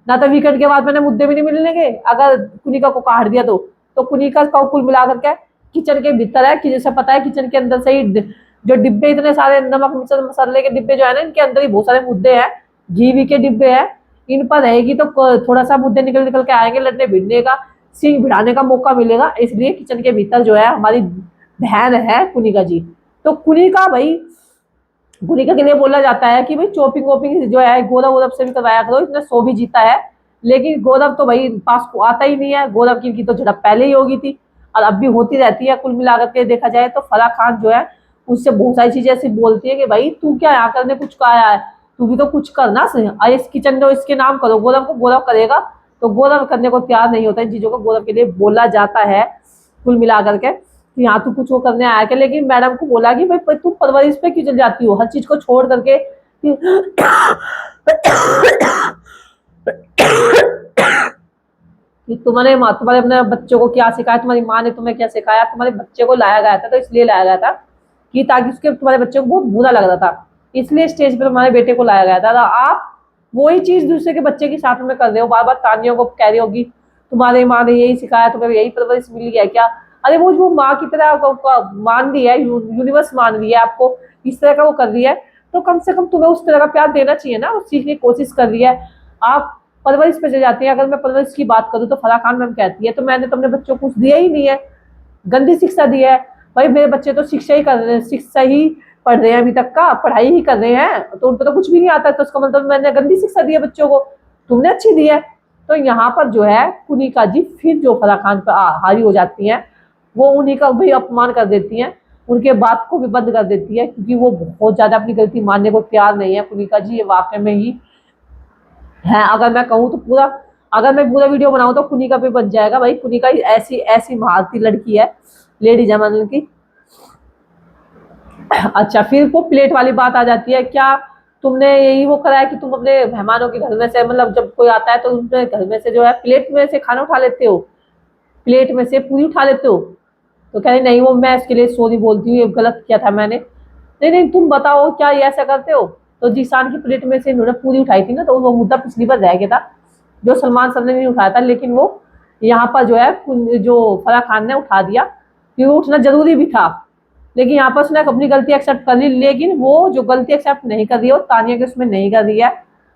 S1: ना। तो वीकेंड के बाद मैंने मुद्दे भी नहीं मिलेंगे अगर कुनिका को काट दिया तो कुनिका का कुल मिलाकर के किचन के भीतर है, कि जैसे पता है किचन के अंदर से ही जो डिब्बे इतने सारे नमक मिर्च मसाले के डिब्बे जो है ना, इनके अंदर ही बहुत सारे मुद्दे हैं, घी वी के डिब्बे हैं, इन पर रहेगी तो थोड़ा सा मुद्दे निकल निकल के आएंगे, लड़ने भिड़ने का सींग भिड़ाने का मौका मिलेगा। इसलिए किचन के भीतर जो है हमारी बहन है कुनिका जी। तो कुनिका भाई, कुनिका के लिए बोला जाता है कि भाई चॉपिंग वॉपिंग जो है गौरव से भी करवाया करो, इसने 100 भी जीता है, लेकिन गौरव तो भाई पास को आता ही नहीं है। गौरव की तो झड़प पहले ही होगी थी और अब भी होती रहती है। कुल मिलाकर के देखा जाए तो फराह खान जो है उससे बहुत सारी चीजें ऐसी बोलती है कि भाई तू क्या यहाँ करने कुछ कहा है, तू भी तो कुछ करना, इस किचन को इसके नाम करो, गौरव को गौरव करेगा, तो गौरव करने को तैयार नहीं होता। इन चीजों को गौरव के लिए बोला जाता है कुल मिलाकर के कि यहाँ तू कुछ वो करने आया क्या, लेकिन मैडम को बोला कि भाई तू परवरिश पे क्यों चल जाती हो, हर चीज को छोड़ करके कि तुम्हारे अपने बच्चों को क्या सिखाया, तुम्हारी माँ ने तुम्हें क्या सिखाया, तुम्हारे बच्चे को लाया गया था तो इसलिए लाया गया था कि ताकि उसके तुम्हारे बच्चे को बहुत बुरा लग रहा था, इसलिए स्टेज पर तुम्हारे बेटे को लाया गया था। आप वही चीज दूसरे के बच्चे के साथ में कर रहे हो, बार बार तानियों को कह रही होगी तुम्हारी माँ ने यही सिखाया, तुम्हें यही परवरिश मिली है क्या। अरे वो माँ की तरह मान रही है, यूनिवर्स मान रही है आपको, इस तरह का वो कर रही है, तो कम से कम तुम्हें उस तरह का प्यार देना चाहिए ना, उस चीज की कोशिश कर रही है। आप परवरिश पे चले जाती है। अगर मैं परवरिश की बात करूँ तो फराह खान मैम कहती है तो मैंने तो अपने बच्चों को कुछ दिया ही नहीं है, गंदी शिक्षा दी है। भाई मेरे बच्चे तो शिक्षा ही कर रहे हैं, शिक्षा ही पढ़ रहे हैं, अभी तक का पढ़ाई ही कर रहे हैं, तो उनको तो कुछ भी नहीं आता, तो उसका मतलब मैंने गंदी शिक्षा दी है बच्चों को, तुमने अच्छी दी है। तो यहाँ पर जो है कुनिका जी फिर जो फराह खान पर हारी हो जाती है, वो उन्हीं का भी अपमान कर देती है, उनके बात को भी बंद कर देती है, क्योंकि वो बहुत ज्यादा अपनी गलती मानने को तैयार नहीं है कुनिका जी, ये वाकई में ही है। अगर मैं कहूँ तो पूरा, अगर मैं पूरा वीडियो बनाऊं तो कुनिका पे बन जाएगा। भाई कुनिका ऐसी ऐसी भारतीय लड़की है, लेडी जमानल की। अच्छा फिर वो प्लेट वाली बात आ जाती है, क्या तुमने यही वो करा है कि तुम अपने मेहमानों के घर में से, मतलब जब कोई आता है तो उनके घर में से जो है प्लेट में से खाना उठा लेते हो। प्लेट में से पूरी उठा लेते हो? तो कह रही नहीं, वो मैं इसके लिए सॉरी बोलती हूँ, ये गलत किया था मैंने। नहीं नहीं, तुम बताओ क्या ये ऐसा करते हो? तो जीशान की प्लेट में से इन्होंने पूरी उठाई थी ना, तो वो मुद्दा पिछली बार रह गया था जो सलमान सर ने नहीं उठाया था, लेकिन वो यहाँ पर जो है जो फराह खान ने उठा दिया, क्योंकि वो उठना जरूरी भी था। लेकिन यहाँ पर उसने अपनी गलती एक्सेप्ट कर ली, लेकिन वो जो गलती एक्सेप्ट नहीं कर रही है वो तानिया के उसमें नहीं कर रही है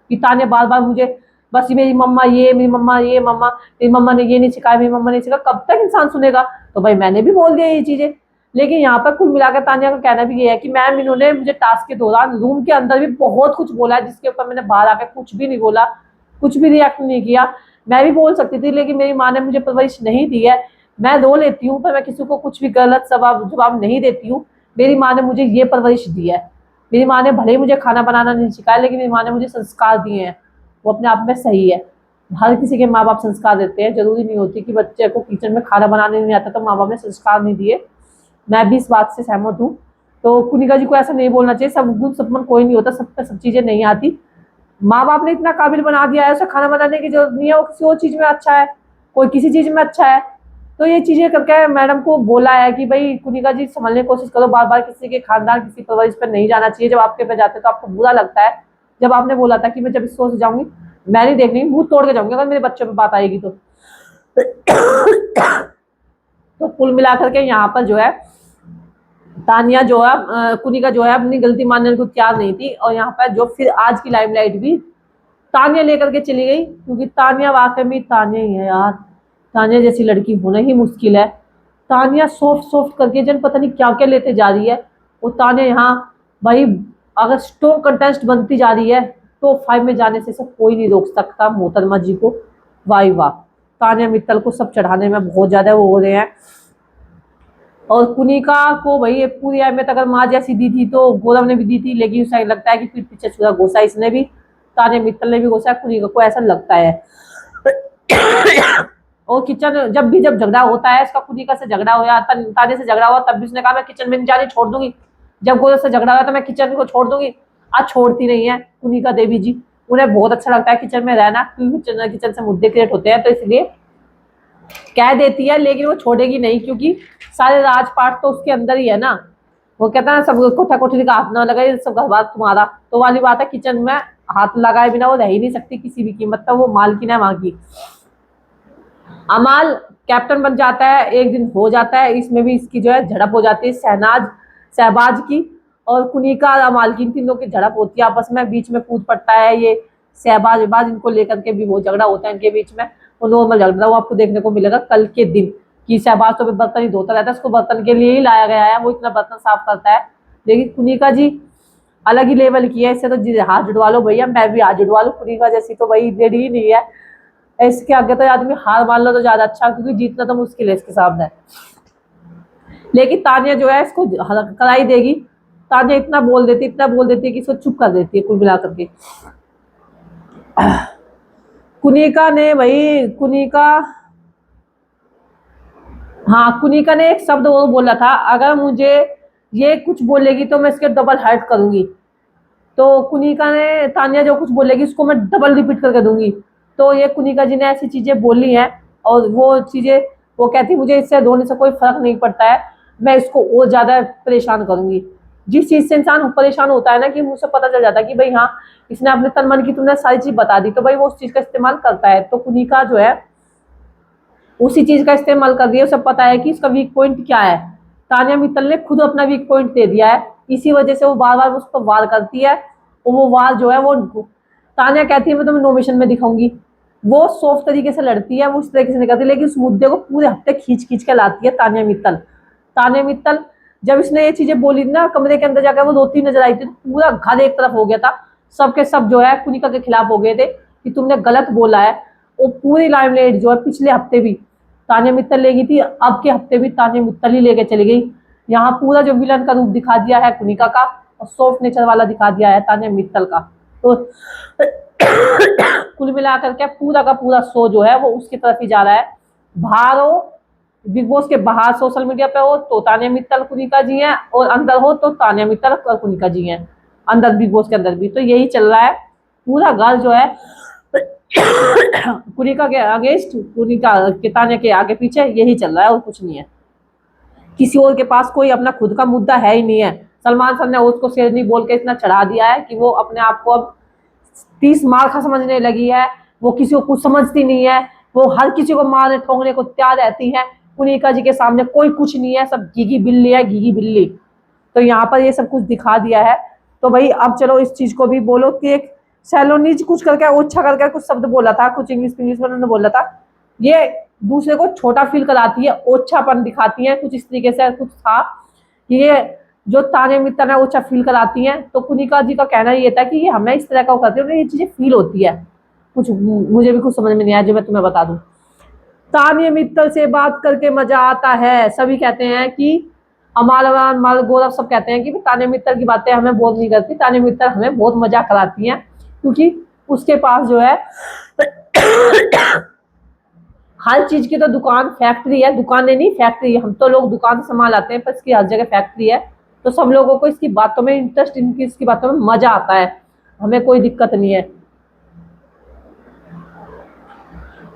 S1: कि तानिया बार बार मुझे बस मेरी मम्मा ये, मेरी मम्मा ये, मम्मा मेरी मम्मा ने ये नहीं सिखाया, मेरी मम्मा ने सिखाया, कब तक इंसान सुनेगा? तो भाई मैंने भी बोल दिया ये चीजें। लेकिन यहाँ पर कुल मिलाकर तानिया का कहना भी ये है कि मैम इन्होंने मुझे टास्क के दौरान रूम के अंदर भी बहुत कुछ बोला है, जिसके ऊपर मैंने बाहर आकर कुछ भी नहीं बोला, कुछ भी रिएक्ट नहीं किया। मैं भी बोल सकती थी, लेकिन मेरी माँ ने मुझे परवरिश नहीं दी है। मैं रो लेती हूँ पर मैं किसी को कुछ भी गलत जवाब नहीं देती हूँ। मेरी माँ ने मुझे ये परवरिश दी है। मेरी माँ ने भले ही मुझे खाना बनाना नहीं सिखाया, लेकिन मेरी माँ ने मुझे संस्कार दिए हैं, वो अपने आप में सही है। हर किसी के माँ बाप संस्कार देते हैं, जरूरी नहीं होती कि बच्चे को किचन में खाना बनाने नहीं आता तो माँ बाप ने संस्कार नहीं दिए। मैं भी इस बात से सहमत हूँ। तो कुनिका जी को ऐसा नहीं बोलना चाहिए, सब गुण सब मन कोई नहीं होता, सब पे सब चीजें नहीं आती। माँ बाप ने इतना काबिल बना दिया है, उसे खाना बनाने की जरूरत नहीं है, वो किसी और चीज में अच्छा है, कोई किसी चीज में अच्छा है। तो ये चीजें करके मैडम को बोला है कि भाई कुनिका जी संभलने की कोशिश करो, बार बार किसी के खानदान किसी परवरिश पर नहीं जाना चाहिए। जब आपके पे जाते तो आपको बुरा लगता है। जब आपने बोला था कि मैं जब इस सोच जाऊंगी मैं नहीं देखनी, मुंह तोड़ के जाऊंगी अगर मेरे बच्चों पे बात आएगी तो। तो कुल मिलाकर के यहाँ पर जो है तानिया जो है कुनिका जो है अपनी गलती मानने को तैयार नहीं थी, और यहाँ पर जो फिर आज की लाइमलाइट भी तानिया लेकर के चली गई, क्योंकि तानिया वाकई में तानिया ही है यार। तानिया जैसी लड़की होना ही मुश्किल है। तानिया सॉफ्ट सॉफ्ट करके जन पता नहीं क्या क्या लेते जा रही है। वो तानिया यहाँ भाई अगर स्ट्रॉन्ग कंटेस्ट बनती जा रही है, टॉप 5 में जाने से सब कोई नहीं रोक सकता मोहतरमा जी को। वाह वाह, तानिया मित्तल को सब चढ़ाने में बहुत ज्यादा वो हो रहे हैं। और कुनिका को भाई पूरी अहमियत अगर माँ जैसी दी थी तो गौरव ने भी दी थी, लेकिन उसे लगता है कि पीठ पीछे छुरा घोसा इसने भी, तानिया मित्तल ने भी घोसा कुनिका को, ऐसा लगता है। और किचन जब झगड़ा होता है इसका, कुनिका से झगड़ा हुआ, ताने से झगड़ा हुआ, तब भी उसने कहा मैं किचन में नहीं जा रही, छोड़ दूंगी। जब गौरव से झगड़ा हुआ तो मैं किचन को छोड़ दूंगी। आज छोड़ती नहीं है कुनिका देवी जी। उन्हें बहुत अच्छा लगता है किचन में रहना, क्योंकि किचन से मुद्दे क्रिएट होते हैं, तो इसलिए कह देती है, लेकिन वो छोड़ेगी नहीं, क्योंकि सारे राजपाट तो उसके अंदर ही है ना। वो कहता है सब कोठा कोठरी का हाथ ना लगाए, सब घर बार तुम्हारा, तो वाली बात है। किचन में हाथ लगाए बिना वो रह ही नहीं सकती किसी भी कीमत पर, वो मालकिन है वहां की। अमाल कैप्टन बन जाता है, एक दिन हो जाता है, इसमें भी इसकी जो है झड़प हो जाती है शहबाज की और कुनिका और अमाल की, तीनों की झड़प होती है आपस में, बीच में कूद पड़ता है ये शहबाज, इनको लेकर के भी वो झगड़ा होता है इनके बीच में। वो नॉर्मल झगड़ा वो आपको देखने को मिलेगा कल के दिन, कि शहबाज तो बर्तन ही धोता रहता है, उसको बर्तन के लिए ही लाया गया है, वो इतना बर्तन साफ करता है। लेकिन कुनिका जी अलग ही लेवल की है, इससे तो हाथ जुड़वा लो भैया, मैं भी हाथ जुड़वा लूं, कुनिका जैसी तो भाई रेडी ही नहीं है। इसके आगे तो आदमी हार मान लो तो ज्यादा अच्छा, क्योंकि जीतना तो मुश्किल है इसके सामने। लेकिन तानिया जो है इसको कराई देगी। तानिया इतना बोल देती है कि इसको चुप कर देती है कुल मिलाकर के। कुनिका ने भाई कुनिका ने एक शब्द वो बोला था, अगर मुझे ये कुछ बोलेगी तो मैं इसके डबल हर्ट करूंगी। तो कुनिका ने तानिया जो कुछ बोलेगी उसको मैं डबल रिपीट करके दूंगी। तो ये कुनिका जी ने ऐसी चीजें बोली हैं, और वो चीजें वो कहती मुझे इससे धोने से कोई फर्क नहीं पड़ता है, मैं इसको और ज्यादा परेशान करूंगी। जिस चीज से इंसान परेशान होता है ना, कि मुझसे पता चल जाता है कि भाई हाँ इसने अपने तन मन की तुमने सारी चीज बता दी, तो भाई वो उस चीज का इस्तेमाल करता है। तो कुनिका जो है उसी चीज का इस्तेमाल कर रही है, उसे पता है कि इसका वीक पॉइंट क्या है। तानिया मित्तल ने खुद अपना वीक पॉइंट दे दिया है, इसी वजह से वो बार बार उस पर वार करती है। और वो वार जो है वो तानिया कहती है मैं तुम्हें नोमिशन में दिखाऊंगी, वो सॉफ्ट तरीके से लड़ती है, वो उस तरीके से नहीं करती, लेकिन उस मुद्दे को पूरे हफ्ते खींच खींच के लाती है तानिया मित्तल। जब इसने ये चीजें बोली ना, कमरे के अंदर जाकर वो रोती नजर आई थी, तो पूरा घर एक तरफ हो गया था, सबके सब जो है कुनिका के खिलाफ हो गए थे कि तुमने गलत बोला है। वो पूरी लाइमलाइट जो है पिछले हफ्ते भी तानिया मित्तल ले गई थी, अब के हफ्ते भी तानिया मित्तल ही लेके चली गई। यहाँ पूरा जो विलन का रूप दिखा दिया है कुनिका का, और सॉफ्ट नेचर वाला दिखा दिया है तानिया मित्तल का। तो कुल मिलाकर के पूरा का पूरा शो जो है वो उसकी तरफ ही जा रहा है। बाहर हो बिग बॉस के बाहर सोशल मीडिया पे हो तो तानिया मित्तल कुनिका जी हैं, और अंदर हो तो तानिया मित्तल और कुनिका जी हैं, अंदर बिग बॉस के अंदर भी तो यही चल रहा है। पूरा घर जो है कुनिका के अगेंस्ट, कुनिका के तान्या के आगे पीछे यही चल रहा है और कुछ नहीं है। किसी और के पास कोई अपना खुद का मुद्दा है ही नहीं है। सलमान सर ने उसको शेरनी बोल के इतना चढ़ा दिया है कि वो अपने आप को अब 30 मार खा समझने लगी है। वो किसी को कुछ समझती नहीं है, वो हर किसी को मारने ठोकने को तैयार रहती है। कुनिका जी के सामने कोई कुछ नहीं है, सब घीघी बिल्ली है, घीघी बिल्ली। तो यहाँ पर ये सब कुछ दिखा दिया है। तो भाई अब चलो इस चीज को भी बोलो कि एक सैलोनीज कुछ करके ओछा करके कुछ शब्द बोला था, कुछ इंग्लिश में उन्होंने बोला था। ये दूसरे को छोटा फील कराती है, ओछापन दिखाती है, कुछ इस तरीके से कुछ था। ये जो ताने मित्र है ओछा फील कराती हैं। तो कुनिका जी का कहना ये था कि ये हमें इस तरह का करती है, ये चीजें फील होती है। कुछ मुझे भी कुछ समझ में नहीं आया, जो मैं तुम्हें बता दूं। तान्या मित्तल से बात करके मजा आता है। सभी कहते हैं कि हमारा गौरव सब कहते हैं कि तान्या मित्तल की बातें हमें बोर नहीं करती, तान्या मित्तल हमें बहुत मजा कराती हैं, क्योंकि उसके पास जो है हर चीज की तो दुकान फैक्ट्री है, दुकानें नहीं फैक्ट्री है। हम तो लोग दुकान से सामान लाते हैं, पर इसकी हर जगह फैक्ट्री है। तो सब लोगों को इसकी बातों में इंटरेस्ट, इनकी इसकी बातों में मजा आता है, हमें कोई दिक्कत नहीं है।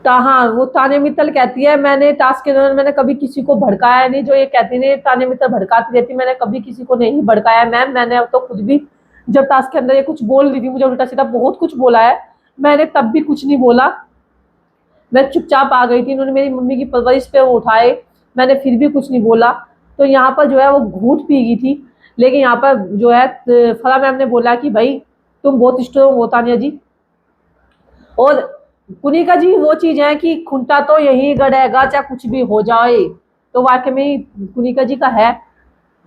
S1: हाँ, वो तान्या मित्तल कहती है मैंने टास्क के दौरान मैंने कभी किसी को भड़काया नहीं। जो ये कहती नहीं, तान्या मित्तल भड़काती रहती, मैंने कभी किसी को नहीं भड़काया मैम। मैंने तो खुद भी जब टास्क के अंदर ये कुछ बोल रही थी, मुझे उल्टा सीधा बहुत कुछ बोला है, मैंने तब भी कुछ नहीं बोला, मैं चुपचाप आ गई थी। इन्होंने मेरी मम्मी की परवरिश पे वो उठाए, मैंने फिर भी कुछ नहीं बोला। तो यहाँ पर जो है वो घूट पी गई थी। लेकिन यहाँ पर जो है फला मैम ने बोला कि भाई तुम बहुत स्ट्रोंग हो तान्या जी। और कुनिका जी वो चीज है कि खुंटा तो यही गड़ेगा चाहे कुछ भी हो जाए। तो वाकई में कुनिका जी का है,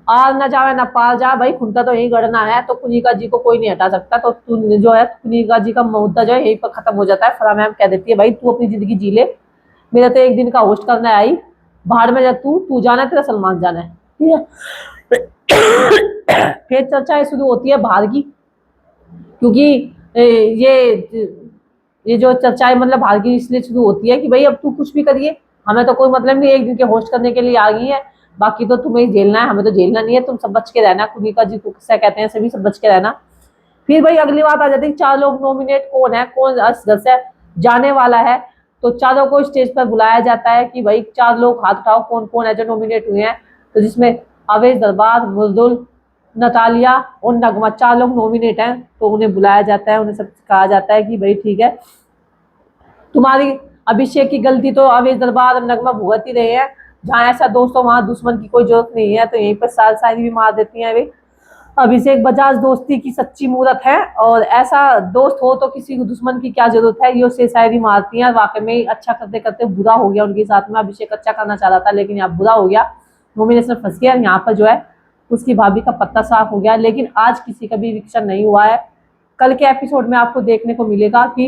S1: आर ना जावे ना पार जा, भाई खुंटा तो यही गड़ना है। तो कुनिका जी को कोई नहीं हटा सकता। तो जो है कुनिका जी का मुद्दा जो है यहीं पर खत्म हो जाता है। फरा मैम कह देती है भाई तू अपनी जिंदगी जी ले, मेरा तो एक दिन का होस्ट करने आई, बाहर में जा, तू जाना है, तेरा सलमान जाना है, ठीक है। फिर चर्चा शुरू होती है बाहर की, क्योंकि ये जो चर्चाएं मतलब बाहर की इसलिए शुरू होती है कि भाई अब तू कुछ भी करिए, हमें तो कोई मतलब नहीं, एक दिन के होस्ट करने के लिए आ गई है, बाकी तो तुम्हें झेलना है, हमें तो झेलना नहीं है, तुम सब बच के रहना। कुनिका जी को किस्सा कहते हैं, सभी सब बच के रहना। फिर भाई अगली बात आ जाती है 4 लोग नॉमिनेट कौन है, कौन घर से जाने वाला है। तो चारों को स्टेज पर बुलाया जाता है कि भाई 4 लोग हाथ उठाओ कौन कौन है जो नॉमिनेट हुए हैं। तो जिसमें अवेश दरबार, मुर्दुल, नतालिया और नगमा 4 लोग नॉमिनेट हैं। तो उन्हें बुलाया जाता है, उन्हें सब कहा जाता है कि भाई ठीक है, तुम्हारी अभिषेक की गलती तो अवेश दरबार और नगमा भुगत ही रहे हैं, जहाँ ऐसा दोस्तों वहां दुश्मन की कोई जरूरत नहीं है। तो यहीं पर शायरी भी मार देती है वे। अभिषेक बजाज दोस्ती की सच्ची मूरत है, और ऐसा दोस्त हो तो किसी को दुश्मन की क्या जरूरत है, ये उससे शायरी मारती हैं। वाकई में अच्छा करते करते बुरा हो गया उनके साथ में। अभिषेक अच्छा करना चाह रहा था लेकिन यहाँ बुरा हो गया, नॉमिनेशन फंस गया। यहाँ पर जो है उसकी भाभी का पत्ता साफ हो गया। लेकिन आज किसी का भी इविक्शन नहीं हुआ है। कल के एपिसोड में आपको देखने को मिलेगा कि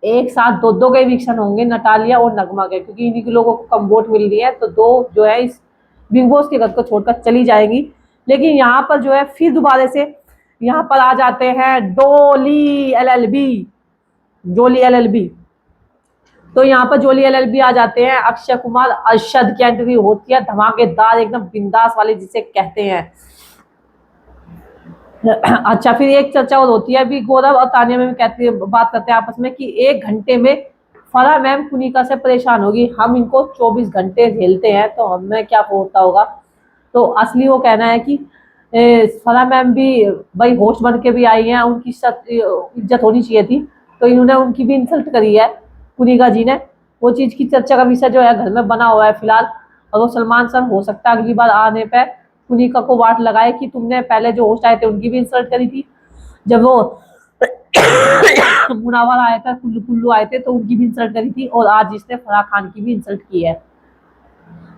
S1: एक साथ दो दो के इविक्शन होंगे, नटालिया और नगमा के, क्योंकि इन्हीं के लोगों को कम वोट मिल रही है। तो 2 जो है इस बिग बॉस के घर को छोड़कर चली जाएंगी। लेकिन यहाँ पर जो है फिर दोबारा से यहाँ पर आ जाते हैं डोली एलएलबी, जोली एलएलबी। तो यहाँ पर जोली एलएलबी आ जाते हैं। अक्षय कुमार, अरशद की एंट्री होती है, धमाकेदार एकदम बिंदास वाली जिसे कहते हैं। अच्छा, फिर एक चर्चा और होती है अभी गौरव और तानिया में कहती है, बात करते हैं आपस में कि 1 घंटे में फरा मैम कुनिका से परेशान होगी, हम इनको 24 घंटे झेलते हैं तो हमें क्या होता होगा। तो असली वो कहना है कि फरा मैम भी भाई होस्ट बन के भी आई हैं, उनकी इज्जत होनी चाहिए थी। तो इन्होंने उनकी भी इंसल्ट करी है कुनिका जी ने। वो चीज की चर्चा का विषय जो है घर में बना हुआ है फिलहाल। और वो सलमान सर हो सकता है अगली बार आने पर कुनिका को वाट लगाए कि तुमने पहले जो होस्ट आए थे उनकी भी इंसल्ट करी थी, जब वो मुनावर आया था, कुल्लू कुल्लू आए थे तो उनकी भी इंसल्ट करी थी, और आज इसने फराह खान की भी इंसल्ट की है।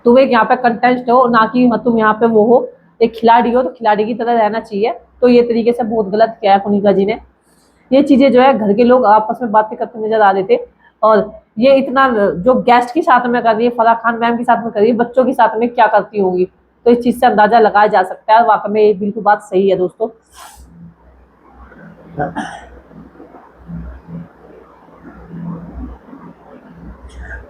S1: तो वो एक यहाँ पे कंटेंट हो, ना कि तुम यहाँ पे वो हो, एक खिलाड़ी हो तो खिलाड़ी की तरह रहना चाहिए। तो ये तरीके से बहुत गलत किया है कुनिका जी ने। ये चीजें जो है घर के लोग आपस में बातें करते नजर आ रहे थे। और ये इतना जो गेस्ट के साथ में कर रही है, फराह खान मैम के साथ में कर रही है, बच्चों के साथ में क्या करती होंगी। तो इस चीज से अंदाजा लगाया जा सकता है। वाकई में ये बिल्कुल बात सही है दोस्तों।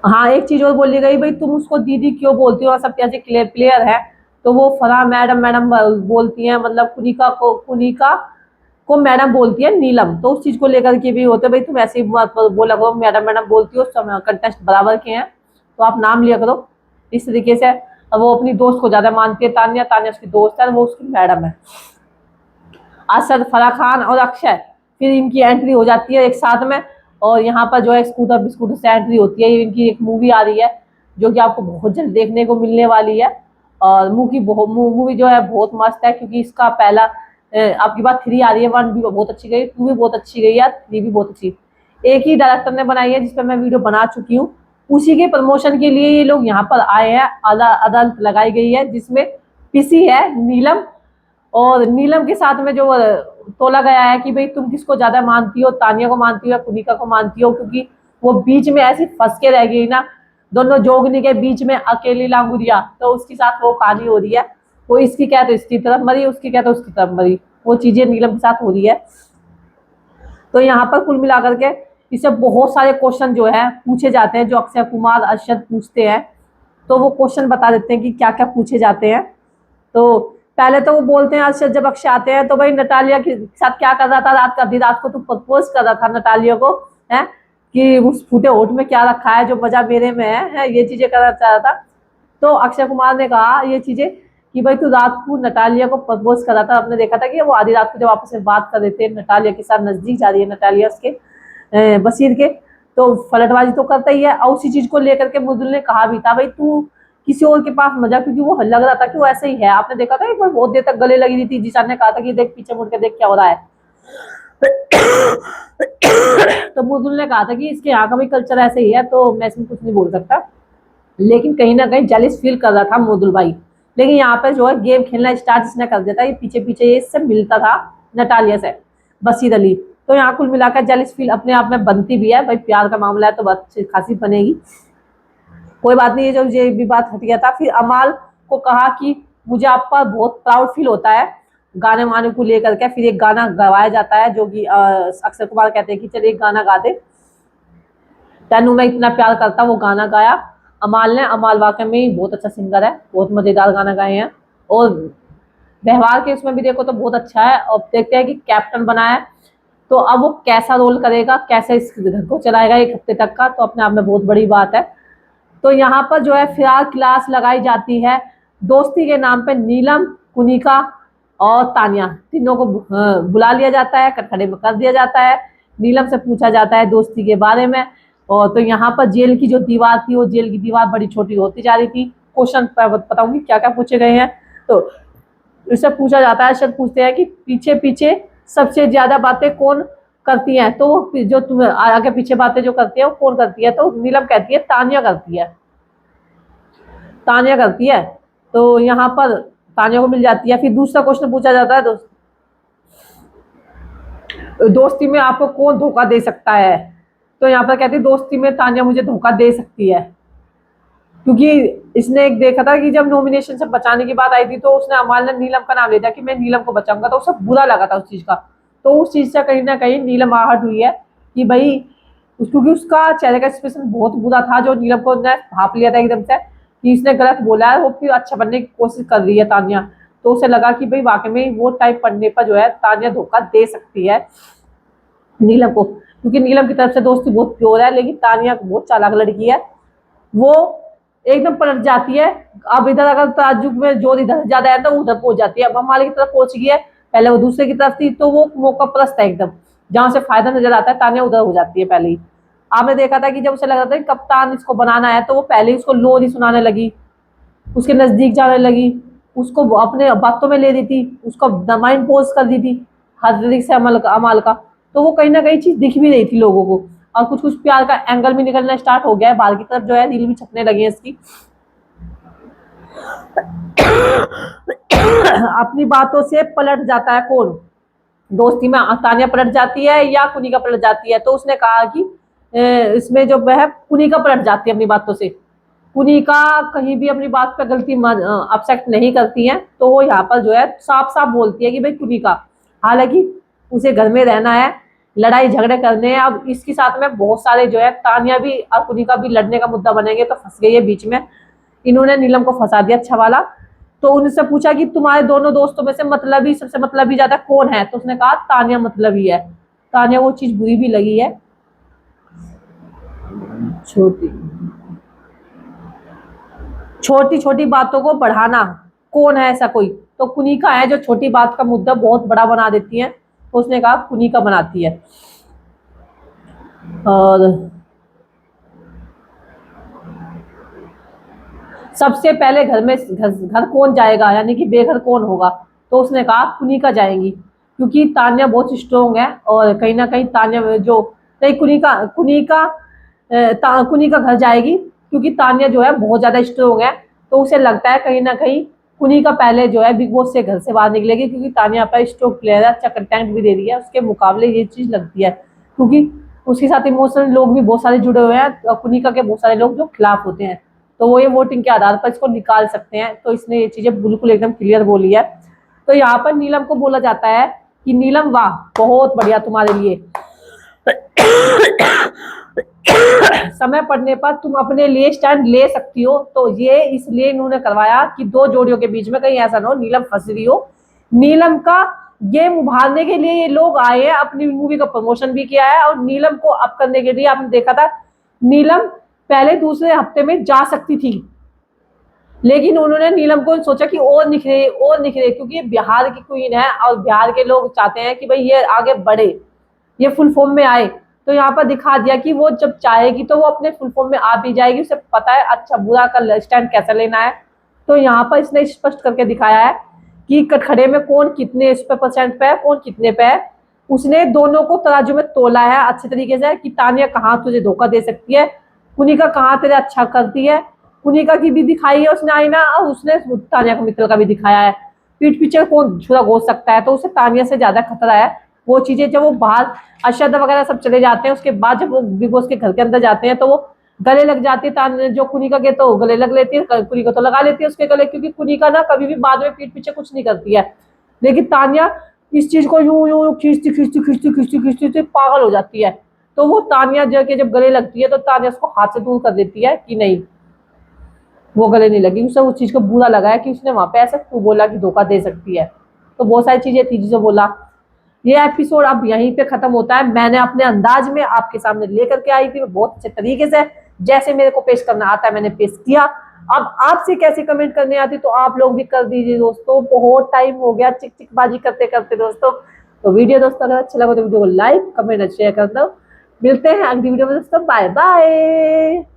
S1: हाँ, एक चीज और बोली गई, भाई तुम उसको दीदी क्यों बोलती हो, सब कैसे प्लेयर है। तो वो फराह मैडम मैडम बोलती हैं, मतलब कुनिका को, कुनिका को मैडम बोलती है नीलम। तो उस चीज को लेकर के भी होते भाई तुम ऐसे ही बोला करो मैडम मैडम बोलती हो, सब कंटेस्ट बराबर के हैं तो आप नाम लिया करो इस तरीके से। अब वो अपनी दोस्त को ज्यादा मानती है तान्या, तान्या उसकी दोस्त है, वो उसकी मैडम है। असद, फराह खान और अक्षय, फिर इनकी एंट्री हो जाती है एक साथ में। और यहाँ पर जो है स्कूटर बिस्कूटर से एंट्री होती है। इनकी एक मूवी आ रही है जो कि आपको बहुत जल्द देखने को मिलने वाली है। और मूवी जो है बहुत मस्त है, क्योंकि इसका पहला आपकी बात 3 आ रही है, 1 भी बहुत अच्छी गई, 2 भी बहुत अच्छी गई है, 3 भी बहुत अच्छी। एक ही डायरेक्टर ने बनाई है जिसपे मैं वीडियो बना चुकी हूँ। उसी के प्रमोशन के लिए ये लोग यहाँ पर आए हैं। अदालत लगाई गई है जिसमें पीसी है नीलम, और नीलम के साथ में जो तोला गया है कि भाई तुम किसको ज्यादा मानती हो, तानिया को मानती हो या कुनिका को मानती हो, क्योंकि वो बीच में ऐसी फंस के रह गई ना, दोनों जोगनी के बीच में अकेली लांगुरिया। तो उसके साथ वो कहानी हो रही है, वो इसकी क्या तो इसकी तरफ मरी, उसकी क्या तो उसकी तरफ मरी, वो चीजें नीलम के साथ हो रही है। तो यहाँ पर कुल मिलाकर के इससे बहुत सारे क्वेश्चन जो है पूछे जाते हैं, जो अक्षय कुमार अरशद पूछते हैं। तो वो क्वेश्चन बता देते हैं कि क्या क्या पूछे जाते हैं। तो पहले तो वो बोलते हैं अरशद जब अक्षय आते हैं तो भाई नटालिया के साथ क्या कर रहा था रात का, आधी रात को तू प्रपोज कर रहा था नटालिया को, है कि उस फूटे होठ में क्या रखा है जो मजा मेरे में है, ये चीजें करना चाह रहा था। तो अक्षय कुमार ने कहा ये चीजें कि भाई तू रात को नटालिया को प्रपोज कर रहा था, आपने देखा था कि वो आधी रात को जब आपस में बात कर रहे थे, नटालिया के साथ नजदीक जा रही है नटालिया उसके बशीर के, तो फलटबाजी तो करता ही है। और उसी चीज को लेकर के मुदुल ने कहा भी था भाई तू किसी और के पास मजा, क्योंकि वो लग रहा था कि वो ऐसे ही है। आपने देखा था कि बहुत देर तक गले लगी रही थी, जिसान ने कहा था कि देख पीछे मुड़ के देख क्या हो रहा है। तो मुदुल ने कहा था कि इसके यहाँ का भी कल्चर ऐसे ही है, तो मैं इसमें कुछ नहीं बोल सकता। लेकिन कहीं ना कहीं जेलिस फील कर रहा था मुदुल भाई। लेकिन यहाँ पे जो है गेम खेलना स्टार्ट इसने कर दिया था, ये पीछे पीछे ये इससे मिलता था नटालिया से, बशीर अली। तो यहाँ कुल मिलाकर जेलिस फील अपने आप में बनती भी है, भाई प्यार का मामला है तो अच्छी खासी बनेगी। कोई बात नहीं, जो ये भी बात हट गया था। फिर अमाल को कहा कि मुझे आप पर बहुत प्राउड फील होता है गाने वाने को लेकर के। फिर एक गाना गवाया जाता है जो कि अक्षय कुमार कहते हैं कि चल एक गाना गा दे, तेनू मैं इतना प्यार करता, वो गाना गाया अमाल ने। अमाल वाकई में ही बहुत अच्छा सिंगर है, बहुत मजेदार गाना गाए हैं। और व्यवहार के उसमें भी देखो तो बहुत अच्छा है। और देखते हैं कि कैप्टन बना है तो अब वो कैसा रोल करेगा, कैसे इस घर को चलाएगा 1 हफ्ते तक का, तो अपने आप में बहुत बड़ी बात है। तो यहाँ पर जो है फिलहाल क्लास लगाई जाती है दोस्ती के नाम पे। नीलम, कुनिका और तानिया तीनों को बुला लिया जाता है, कटखड़े में कर दिया जाता है। नीलम से पूछा जाता है दोस्ती के बारे में। और तो यहाँ पर जेल की जो दीवार थी, वो जेल की दीवार बड़ी छोटी होती जा रही थी। क्वेश्चन बताऊंगी क्या क्या पूछे गए हैं। तो इससे पूछा जाता है, शब्द पूछते हैं कि पीछे पीछे सबसे ज्यादा बातें कौन करती हैं, तो जो तुम आगे पीछे बातें जो करती है वो कौन करती है, तो नीलम कहती है तानिया करती है, तानिया करती है। तो यहाँ पर तानिया को मिल जाती है। फिर दूसरा क्वेश्चन पूछा जाता है दोस्ती में आपको कौन धोखा दे सकता है। तो यहाँ पर कहती है दोस्ती में तानिया मुझे धोखा दे सकती है, क्योंकि इसने एक देखा था कि जब नॉमिनेशन से बचाने की बात आई थी तो उसने अमाल ने नीलम का नाम लिया था कि मैं नीलम को बचाऊंगा, तो उसे बुरा लगा था उस चीज का। तो उस चीज से कहीं ना कहीं नीलम आहट हुई है कि भाई क्योंकि उसका चेहरे का एक्सप्रेशन बहुत बुरा था, जो नीलम को ने भाप लिया था एकदम से कि इसने गलत बोला है, वो फिर अच्छा बनने की कोशिश कर रही है तानिया। तो उसे लगा कि भाई वाकई में वो टाइप पढ़ने पर जो है तानिया धोखा दे सकती है नीलम को, क्योंकि नीलम की तरफ से दोस्ती बहुत प्योर है। लेकिन तानिया बहुत चालाक लड़की है, वो एकदम पलट जाती है। अब इधर अगर ताजुब में जोर इधर ज्यादा है तो उधर पहुंच जाती है। अब हमारे की तरफ पहुंच गई है, पहले वो दूसरे की तरफ थी, तो वो मौका परस्त है एकदम, जहां से फायदा नजर आता है तानिया उधर हो जाती है पहले ही। आपने देखा था कि जब उसे लगा था कि कप्तान इसको बनाना है, तो वो पहले ही उसको लोरी सुनाने लगी, उसके नजदीक जाने लगी, उसको अपने बातों में ले दी थी, उसको माइंड पोज कर दी थी हर तरीके से अमाल का। तो वो कहीं ना कहीं चीज दिख भी रही थी लोगों को, और कुछ कुछ प्यार का एंगल भी निकलना स्टार्ट हो गया है बाहर की तरफ, जो है रील भी छपने लगी है इसकी। अपनी बातों से पलट जाता है कौन, दोस्ती में तानिया पलट जाती है या कुनिका पलट जाती है। तो उसने कहा कि इसमें जो है कुनिका पलट जाती है अपनी बातों से। कुनिका कहीं भी अपनी बात पर गलती अपसेट नहीं करती है, तो वो यहाँ पर जो है साफ साफ बोलती है कि भाई कुनिका, हालांकि उसे घर में रहना है, लड़ाई झगड़े करने हैं। अब इसके साथ में बहुत सारे जो है तानिया भी और कुनिका भी लड़ने का मुद्दा बनेंगे, तो फंस गई है बीच में, इन्होंने नीलम को फंसा दिया अच्छा वाला। तो उनसे पूछा कि तुम्हारे दोनों दोस्तों में से मतलबी, सबसे मतलबी ज्यादा कौन है, तो उसने कहा तानिया मतलबी है। तानिया वो चीज बुरी भी लगी है। छोटी छोटी छोटी बातों को बढ़ाना, कौन है ऐसा कोई, तो कुनिका है जो छोटी बात का मुद्दा बहुत बड़ा बना देती है, तो उसने कहा कुनिका बनाती है। और सबसे पहले घर में घर कौन जाएगा, यानी कि बेघर कौन होगा, तो उसने कहा कुनिका जाएंगी, क्योंकि तान्या बहुत स्ट्रोंग है और कहीं ना कहीं तान्या जो नहीं, कुनिका घर जाएगी, क्योंकि तान्या जो है बहुत ज्यादा स्ट्रोंग है। तो उसे लगता है कहीं ना कहीं कुनिका पहले जो है बिग बॉस से घर से बाहर निकलेगी, क्योंकि तान्या पर स्ट्रोंग प्लेयर है, अच्छा कंटेंट भी दे रही है, उसके मुकाबले ये चीज लगती है, क्योंकि उसके साथ इमोशनल लोग भी बहुत सारे जुड़े हुए हैं, कुनिका के बहुत सारे लोग जो खिलाफ होते हैं, तो वो ये वोटिंग के आधार पर इसको निकाल सकते हैं। तो इसने ये चीजें बिल्कुल एकदम क्लियर बोली है। तो यहाँ पर नीलम को बोला जाता है कि नीलम वाह, बहुत बढ़िया तुम्हारे लिए, समय पड़ने पर तुम अपने लिए स्टैंड ले सकती हो। तो ये इसलिए इन्होंने करवाया कि दो जोड़ियों के बीच में कहीं ऐसा ना हो नीलम फंस रही हो। नीलम का गेम उभारने के लिए ये लोग आए हैं, अपनी मूवी का प्रमोशन भी किया है, और नीलम को अप करने के लिए आपने देखा था, नीलम पहले दूसरे हफ्ते में जा सकती थी, लेकिन उन्होंने नीलम को सोचा कि और निखरे, क्योंकि ये बिहार की क्वीन है और बिहार के लोग चाहते हैं कि भाई ये आगे बढ़े, ये फुल फॉर्म में आए। तो यहाँ पर दिखा दिया कि वो जब चाहेगी तो वो अपने फुल फॉर्म में आ भी जाएगी, उसे पता है अच्छा बुरा का स्टैंड कैसे लेना है। तो यहाँ पर इसने स्पष्ट करके दिखाया है कि कटखड़े में कौन कितने इस पे परसेंट पे है, कौन कितने पे है। उसने दोनों को तराजू में तोला है अच्छे तरीके से कि तानिया कहाँ तुझे धोखा दे सकती है, कुनिका कहाँ तेरे अच्छा करती है। कुनिका की भी दिखाई है उसने आईना, और उसने तानिया का मित्र का भी दिखाया है, पीठ पीछे कौन छुरा घोष सकता है, तो उसे तानिया से ज्यादा खतरा है। वो चीजें जब वो बाहर अशद वगैरह सब चले जाते हैं, उसके बाद जब वो बिग बॉस के घर के अंदर जाते हैं तो वो गले लग जाती है, जो कुनिका के तो गले लग लेती है, कुनिका तो लगा लेती है उसके गले, क्योंकि कुनिका ना कभी भी बाद में पीठ पीछे कुछ नहीं करती है, लेकिन तानिया इस चीज को यूं यूं खींचती खींचती खींचती खींचती खींचती पागल हो जाती है। तो वो तानिया जब गले लगती है तो तानिया उसको हाथ से दूर कर देती है कि नहीं, वो गले नहीं लगी। उसे उस चीज को बुरा लगा है कि उसने वहां पे ऐसा क्यों बोला कि धोखा दे सकती है। तो बहुत सारी चीजें थी जिसे बोला। ये एपिसोड अब यहीं पे खत्म होता है। मैंने अपने अंदाज में आपके सामने लेकर के आई थी, बहुत अच्छे तरीके से जैसे मेरे को पेश करना आता है मैंने पेश किया। अब आपसे कैसे कमेंट करने आती तो आप लोग भी कर दीजिए दोस्तों, बहुत टाइम हो गया चिक चिकबाजी करते करते दोस्तों। तो वीडियो दोस्तों अगर अच्छा लगा तो वीडियो को लाइक कमेंट और शेयर कर दो। मिलते हैं अगली वीडियो में दोस्तों, बाय बाय।